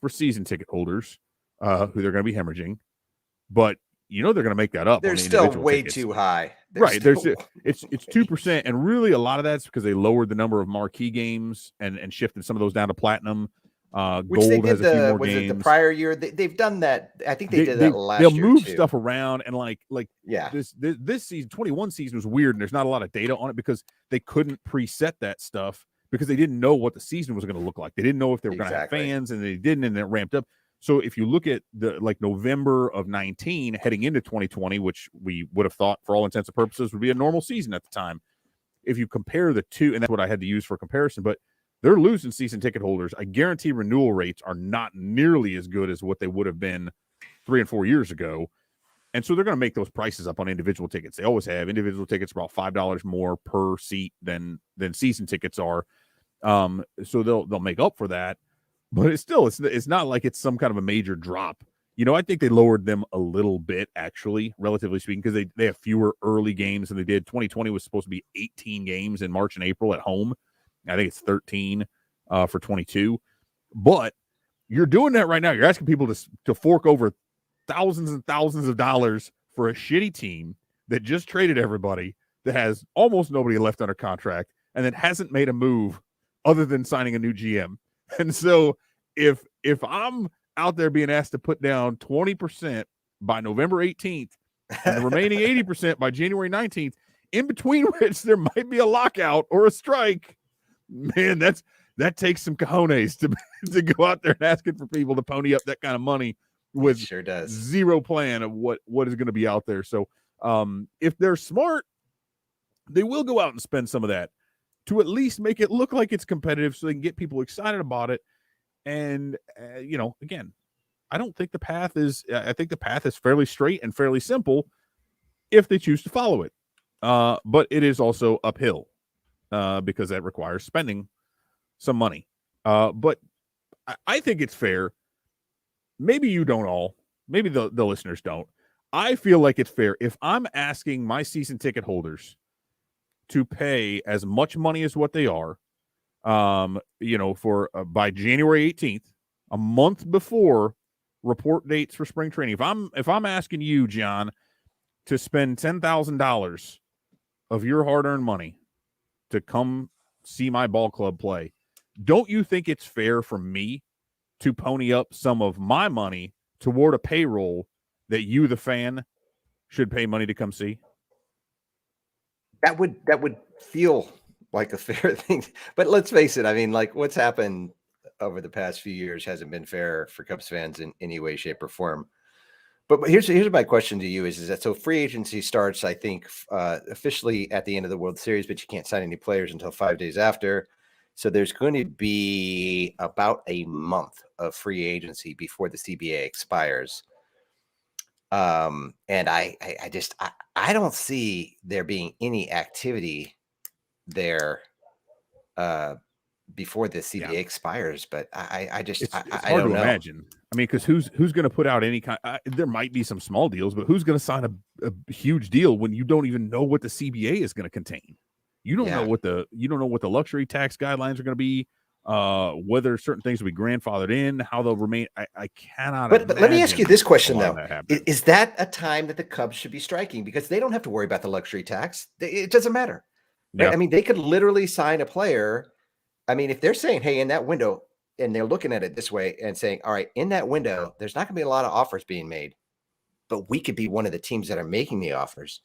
for season ticket holders, who they're going to be hemorrhaging. But they're going to make that up. They're still way too high. Right. It's 2%. And really a lot of that's because they lowered the number of marquee games and shifted some of those down to platinum. Which Gold has a few more games. It the prior year? They've done that. I think they did that last year. They'll move stuff around, and like yeah. This season, 21 season was weird, and there's not a lot of data on it because they couldn't preset that stuff because they didn't know what the season was going to look like. They didn't know if they were going to have fans, and they didn't, and it ramped up. So if you look at the November of 19 heading into 2020, which we would have thought for all intents and purposes would be a normal season at the time, if you compare the two, and that's what I had to use for comparison, but they're losing season ticket holders. I guarantee renewal rates are not nearly as good as what they would have been 3 and 4 years ago. And so they're going to make those prices up on individual tickets. They always have. Individual tickets are about $5 more per seat than season tickets are. So they'll make up for that. But it's not like it's some kind of a major drop. I think they lowered them a little bit, actually, relatively speaking, because they have fewer early games than they did. 2020 was supposed to be 18 games in March and April at home. I think it's 13 for 22. But you're doing that right now. You're asking people to fork over thousands and thousands of dollars for a shitty team that just traded everybody, that has almost nobody left under contract, and that hasn't made a move other than signing a new GM. And so if I'm out there being asked to put down 20% by November 18th and the remaining 80% by January 19th, in between which there might be a lockout or a strike, man, that takes some cojones to go out there and asking for people to pony up that kind of money with sure does. Zero plan of what is going to be out there. So if they're smart, they will go out and spend some of that to at least make it look like it's competitive so they can get people excited about it. And, again, I think the path is fairly straight and fairly simple if they choose to follow it. But it is also uphill. Because that requires spending some money. But I think it's fair. Maybe you don't all. Maybe the listeners don't. I feel like it's fair if I'm asking my season ticket holders to pay as much money as what they are, for by January 18th, a month before report dates for spring training. If I'm asking you, John, to spend $10,000 of your hard-earned money to come see my ball club play, don't you think it's fair for me to pony up some of my money toward a payroll that you, the fan, should pay money to come see? That would feel like a fair thing. But let's face it, I mean, like what's happened over the past few years hasn't been fair for Cubs fans in any way, shape, or form. But here's my question to you is that so free agency starts, I think, officially at the end of the World Series, but you can't sign any players until 5 days after. So there's going to be about a month of free agency before the CBA expires. And I don't see there being any activity there before the CBA expires, but it's hard to imagine. I mean, because who's going to put out any kind? There might be some small deals, but who's going to sign a huge deal when you don't even know what the CBA is going to contain? You don't know what the luxury tax guidelines are going to be. Whether certain things will be grandfathered in, how they'll remain. I cannot. But let me ask you this question though: is that a time that the Cubs should be striking because they don't have to worry about the luxury tax? It doesn't matter. Right? Yeah. I mean, they could literally sign a player. I mean, if they're saying, "Hey, in that window, and they're looking at it this way and saying, all right, in that window, there's not going to be a lot of offers being made, but we could be one of the teams that are making the offers.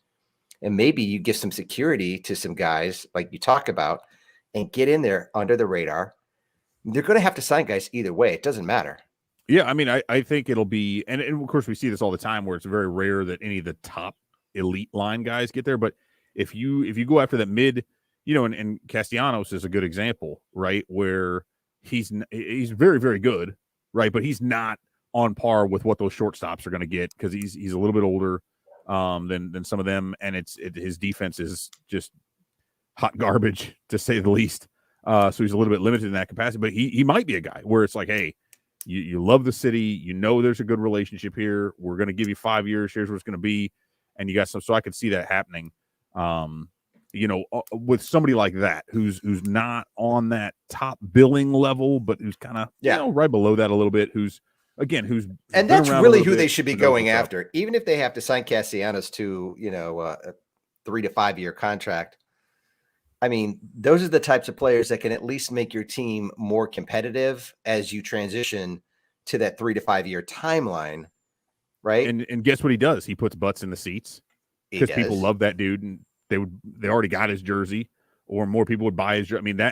And maybe you give some security to some guys like you talk about and get in there under the radar. They're going to have to sign guys either way. It doesn't matter. Yeah, I mean, I think it'll be, and of course we see this all the time where it's very rare that any of the top elite line guys get there. But if you go after that mid, and Castanos is a good example, right? Where he's very, very good, right? But he's not on par with what those shortstops are going to get because he's a little bit older than some of them, and his defense is just hot garbage to say the least. So he's a little bit limited in that capacity, but he might be a guy where it's like, hey, you love the city, there's a good relationship here. We're going to give you 5 years. Here's what it's going to be, and you got some. So I could see that happening. With somebody like that who's not on that top billing level, but who's kind of right below that a little bit. Who's and that's really who they should be going after, even if they have to sign Castellanos to a 3 to 5 year contract. I mean, those are the types of players that can at least make your team more competitive as you transition to that 3 to 5 year timeline, right? And guess what he does? He puts butts in the seats because people love that dude, and they already got his jersey, or more people would buy his jersey. I mean,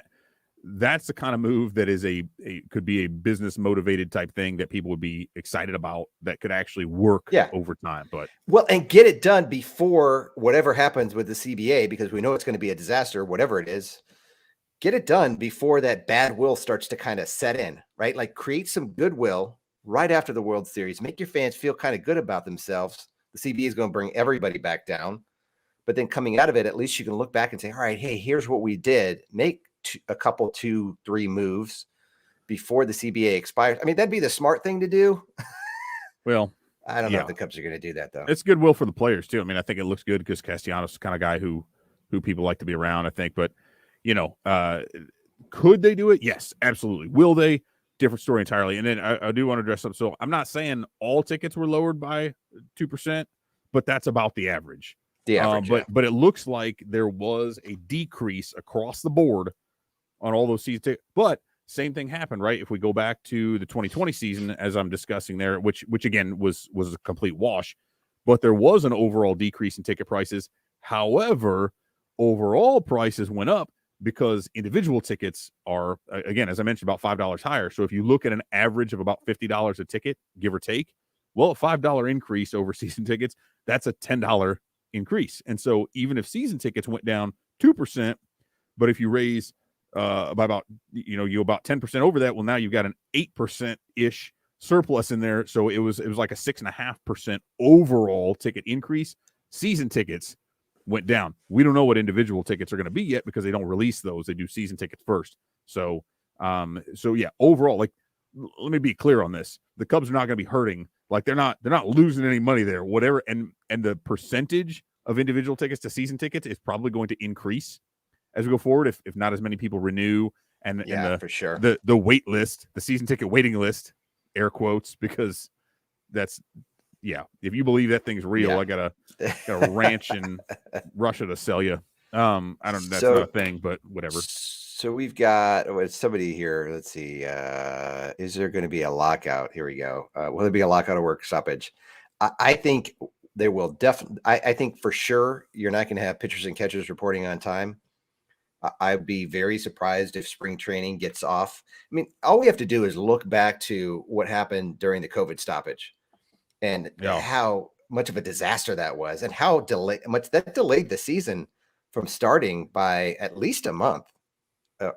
that's the kind of move that is could be a business motivated type thing that people would be excited about, that could actually work over time. But and get it done before whatever happens with the CBA, because we know it's going to be a disaster, whatever it is. Get it done before that bad will starts to kind of set in, right? Like create some goodwill right after the World Series, make your fans feel kind of good about themselves. The CBA is going to bring everybody back down, but then coming out of it, at least you can look back and say, all right, hey, here's what we did. Make a couple, 2-3 moves before the CBA expires. I mean, that'd be the smart thing to do. Well, I don't know if the Cubs are going to do that, though. It's goodwill for the players too. I mean, I think it looks good because Castellanos is the kind of guy who people like to be around, I think. But could they do it? Yes, absolutely. Will they? Different story entirely. And then I do want to address something. So I'm not saying all tickets were lowered by 2%, but that's about the average. But it looks like there was a decrease across the board on all those season tickets. But same thing happened, right? If we go back to the 2020 season, as I'm discussing there, which again was a complete wash, but there was an overall decrease in ticket prices. However, overall prices went up because individual tickets are, again, as I mentioned, about $5 higher. So if you look at an average of about $50 a ticket, give or take, well, a $5 increase over season tickets, that's a $10 increase. And so even if season tickets went down 2%, but if you raise by about, you about 10% over that, well, now you've got an 8%-ish surplus in there. So it was like a 6.5% overall ticket increase. Season tickets went down. We don't know what individual tickets are going to be yet because they don't release those. They do season tickets first. So yeah, overall, like, let me be clear on this. The Cubs are not going to be hurting. Like they're not losing any money there, whatever. And the percentage of individual tickets to season tickets is probably going to increase as we go forward, if not as many people renew, and for sure the wait list, the season ticket waiting list, air quotes, because that's if you believe that thing's real, I got a ranch in Russia to sell you. I don't know, that's not a thing, but whatever. So we've got somebody here. Let's see. Is there going to be a lockout? Here we go. Will there be a lockout or work stoppage? I think there will definitely. I think for sure you're not going to have pitchers and catchers reporting on time. I'd be very surprised if spring training gets off. I mean, all we have to do is look back to what happened during the COVID stoppage and how much of a disaster that was, and how much that delayed the season from starting by at least a month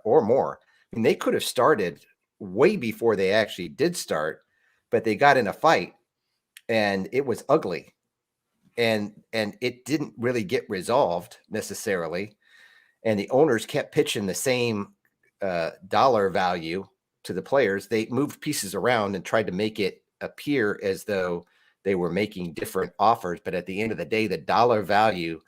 or more. I mean, they could have started way before they actually did start, but they got in a fight and it was ugly, and it didn't really get resolved necessarily. And the owners kept pitching the same dollar value to the players. They moved pieces around and tried to make it appear as though they were making different offers. But at the end of the day, the dollar value,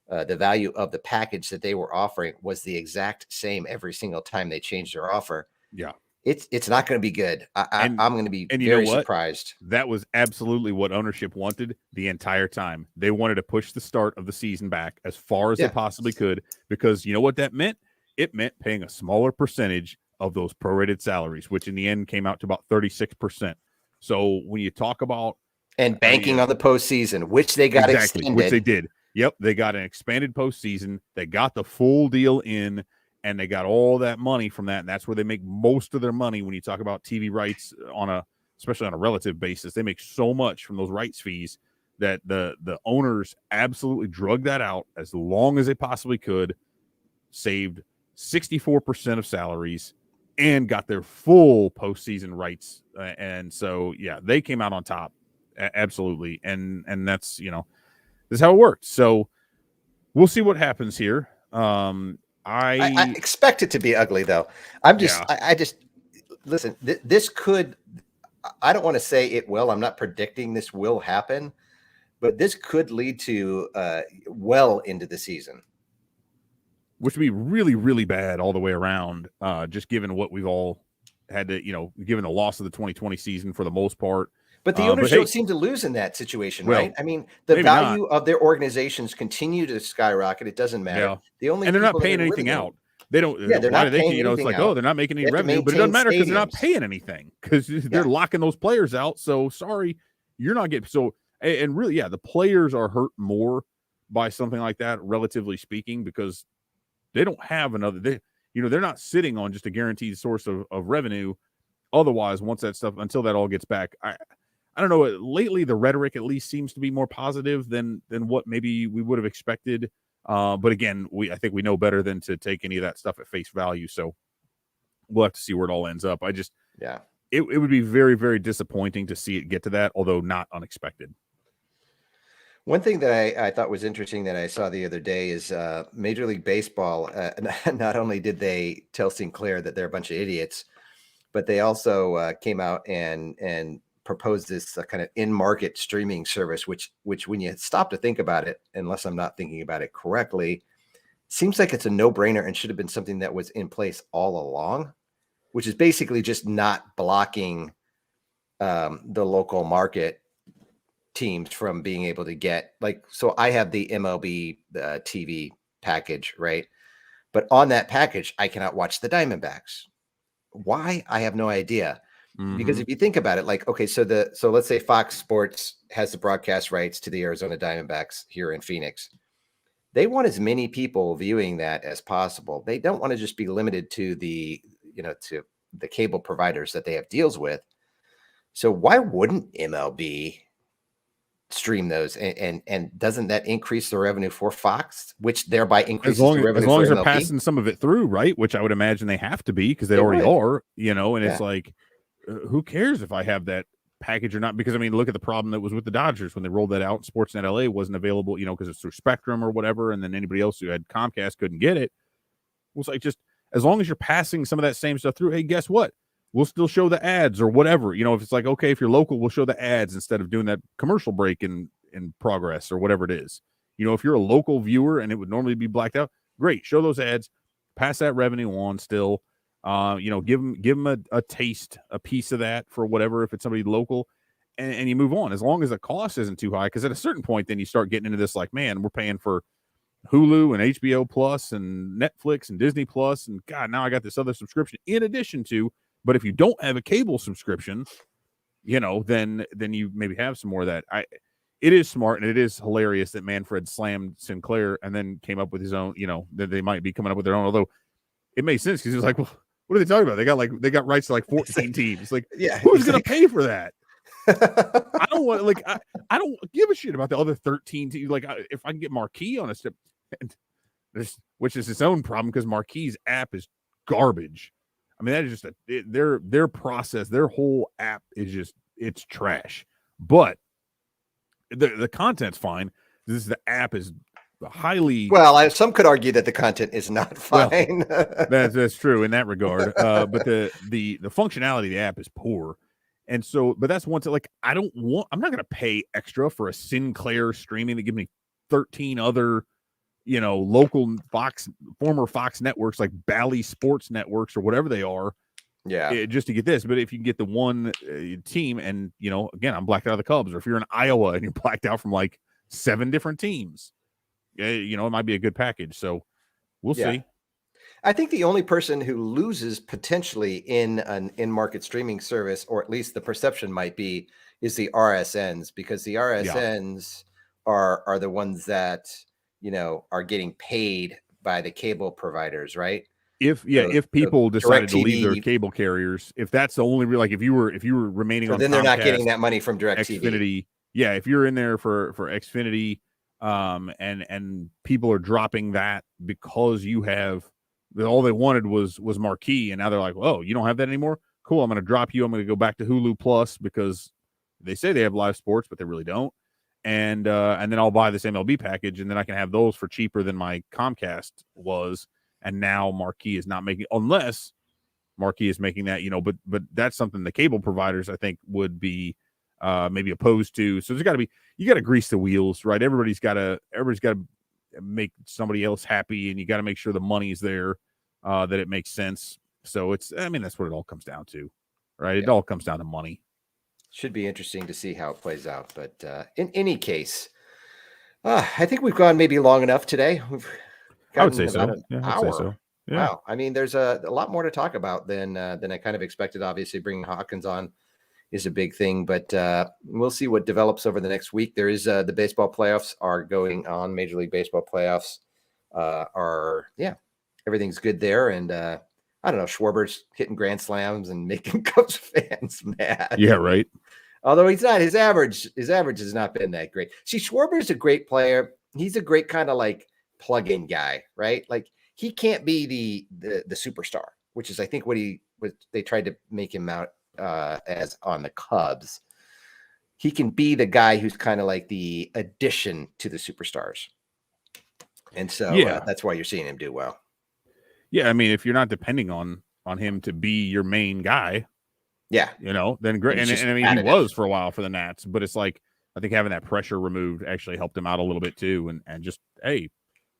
the value of the package that they were offering was the exact same every single time they changed their offer. Yeah. It's not going to be good. I'm going to be very surprised. That was absolutely what ownership wanted the entire time. They wanted to push the start of the season back as far as they possibly could, because you know what that meant? It meant paying a smaller percentage of those prorated salaries, which in the end came out to about 36%. So when you talk about and banking on the postseason, which they got extended, which they did. Yep, they got an expanded postseason. They got the full deal in, and they got all that money from that. And that's where they make most of their money when you talk about TV rights especially on a relative basis. They make so much from those rights fees that the owners absolutely drug that out as long as they possibly could, saved 64% of salaries, and got their full postseason rights. And so, yeah, they came out on top. Absolutely. And that's, this is how it works. So we'll see what happens here. I expect it to be ugly, though. I just listen, this could, I don't want to say it will. I'm not predicting this will happen, but this could lead to well into the season. Which would be really, really bad all the way around, just given what we've all had to, given the loss of the 2020 season for the most part. But the owners don't seem to lose in that situation, right? I mean, the value of their organizations continue to skyrocket. It doesn't matter. Yeah. And they're not paying anything out. They don't. Yeah, they're not paying anything it's like, out. they're not making any revenue, but it doesn't matter because they're not paying anything because they're locking those players out. So sorry, you're not getting. So and really, the players are hurt more by something like that, relatively speaking, because they don't have another. They're not sitting on just a guaranteed source of revenue. Otherwise, until that all gets back, I don't know. Lately, the rhetoric at least seems to be more positive than what maybe we would have expected. But again, I think we know better than to take any of that stuff at face value. So we'll have to see where it all ends up. It would be very, very disappointing to see it get to that, although not unexpected. One thing that I thought was interesting that I saw the other day is Major League Baseball. Not only did they tell Sinclair that they're a bunch of idiots, but they also came out and proposed this kind of in-market streaming service, which when you stop to think about it, unless I'm not thinking about it correctly, seems like it's a no-brainer and should have been something that was in place all along, which is basically just not blocking the local market teams from being able to get, like, so I have the MLB TV package, right? But on that package, I cannot watch the Diamondbacks. Why? I have no idea. Because if you think about it, like, okay, so let's say Fox Sports has the broadcast rights to the Arizona Diamondbacks here in Phoenix. They want as many people viewing that as possible. They don't want to just be limited to the cable providers that they have deals with. So why wouldn't MLB stream those? And doesn't that increase the revenue for Fox, which thereby increases the revenue as long for as they're MLB? Passing some of it through, right? Which I would imagine they have to be because they already are, and it's like, who cares if I have that package or not? Because I mean, look at the problem that was with the Dodgers when they rolled that out. Sportsnet LA wasn't available, because it's through Spectrum or whatever, and then anybody else who had Comcast couldn't get it. It was like, just as long as you're passing some of that same stuff through, hey, guess what? We'll still show the ads or whatever. If it's like, okay, if you're local, we'll show the ads instead of doing that commercial break in progress or whatever it is. If you're a local viewer and it would normally be blacked out, great, show those ads, pass that revenue on still. Give them a taste, a piece of that for whatever, if it's somebody local, and you move on as long as the cost isn't too high. Because at a certain point, then you start getting into this, like, man, we're paying for Hulu and HBO Plus and Netflix and Disney Plus, and God, now I got this other subscription in addition to. But if you don't have a cable subscription, then you maybe have some more of that. It is smart and it is hilarious that Manfred slammed Sinclair and then came up with his own. That they might be coming up with their own, although it made sense because he was like, well, what are they talking about? They got rights to like 14 teams. Like, who's going to pay for that? I don't want, I don't give a shit about the other 13 teams. Like, if I can get Marquee on a step, which is its own problem because Marquee's app is garbage. I mean, that is just their process, their whole app is it's trash. But the content's fine. The app is highly some could argue that the content is not fine. That's true in that regard. But the functionality of the app is poor. And so, but that's one thing, like, I'm not going to pay extra for a Sinclair streaming that give me 13 other, local former Fox networks like Bally Sports Networks or whatever they are. Yeah. Just to get this. But if you can get the one team and, again, I'm blacked out of the Cubs, or if you're in Iowa and you're blacked out from like 7 different teams, it might be a good package. So we'll see. I think the only person who loses potentially in an in-market streaming service, or at least the perception might be, is the RSNs, because the RSNs are the ones that, are getting paid by the cable providers, right? If So people decided to leave their DirecTV, cable carriers, if that's the only like if you were remaining so on then they're not getting Comcast, that money from DirecTV. Xfinity, if you're in there for Xfinity, and people are dropping that because you have all they wanted was Marquee, and now they're like, oh, you don't have that anymore. Cool, I'm going to drop you. I'm going to go back to Hulu Plus because they say they have live sports, but they really don't. And then I'll buy this MLB package, and then I can have those for cheaper than my Comcast was. And now Marquee is not making, unless Marquee is making that, but that's something the cable providers, I think, would be maybe opposed to. So you got to grease the wheels, right? Everybody's got to make somebody else happy, and you got to make sure the money's there, that it makes sense. So that's what it all comes down to, right? It all comes down to money. Should be interesting to see how it plays out. But in any case, I think we've gone maybe long enough today. I would say about so. an I'd hour. say so. Yeah. Wow. I mean, there's a lot more to talk about than I kind of expected. Obviously, bringing Hawkins on is a big thing, but we'll see what develops over the next week. There is the baseball playoffs are going on. Major League Baseball playoffs everything's good there. And I don't know, Schwarber's hitting grand slams and making Cubs fans mad. Yeah, right. Although he's not, his average has not been that great. See, Schwarber's a great player. He's a great kind of like plug-in guy, right? Like he can't be the superstar, which is I think what they tried to make him out as on the Cubs. He can be the guy who's kind of like the addition to the superstars. And so that's why you're seeing him do well. Yeah, I mean, if you're not depending on him to be your main guy, then great. And I mean, he was for a while for the Nats, but it's like I think having that pressure removed actually helped him out a little bit too. And just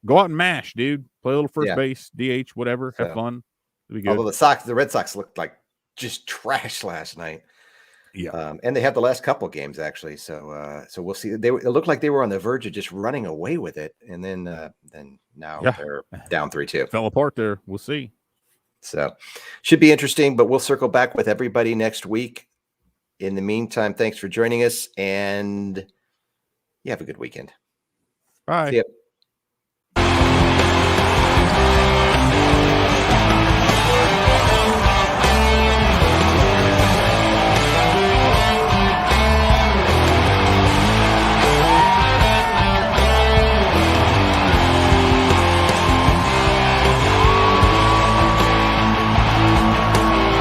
go out and mash, dude. Play a little first base, DH, whatever. Have fun. It'll be good. Although the Red Sox looked like just trash last night. Yeah, and they have the last couple of games actually. So we'll see. It looked like they were on the verge of just running away with it, and then now they're down 3-2. Fell apart there. We'll see. So should be interesting, but we'll circle back with everybody next week. In the meantime, thanks for joining us, and you have a good weekend. Bye. See ya.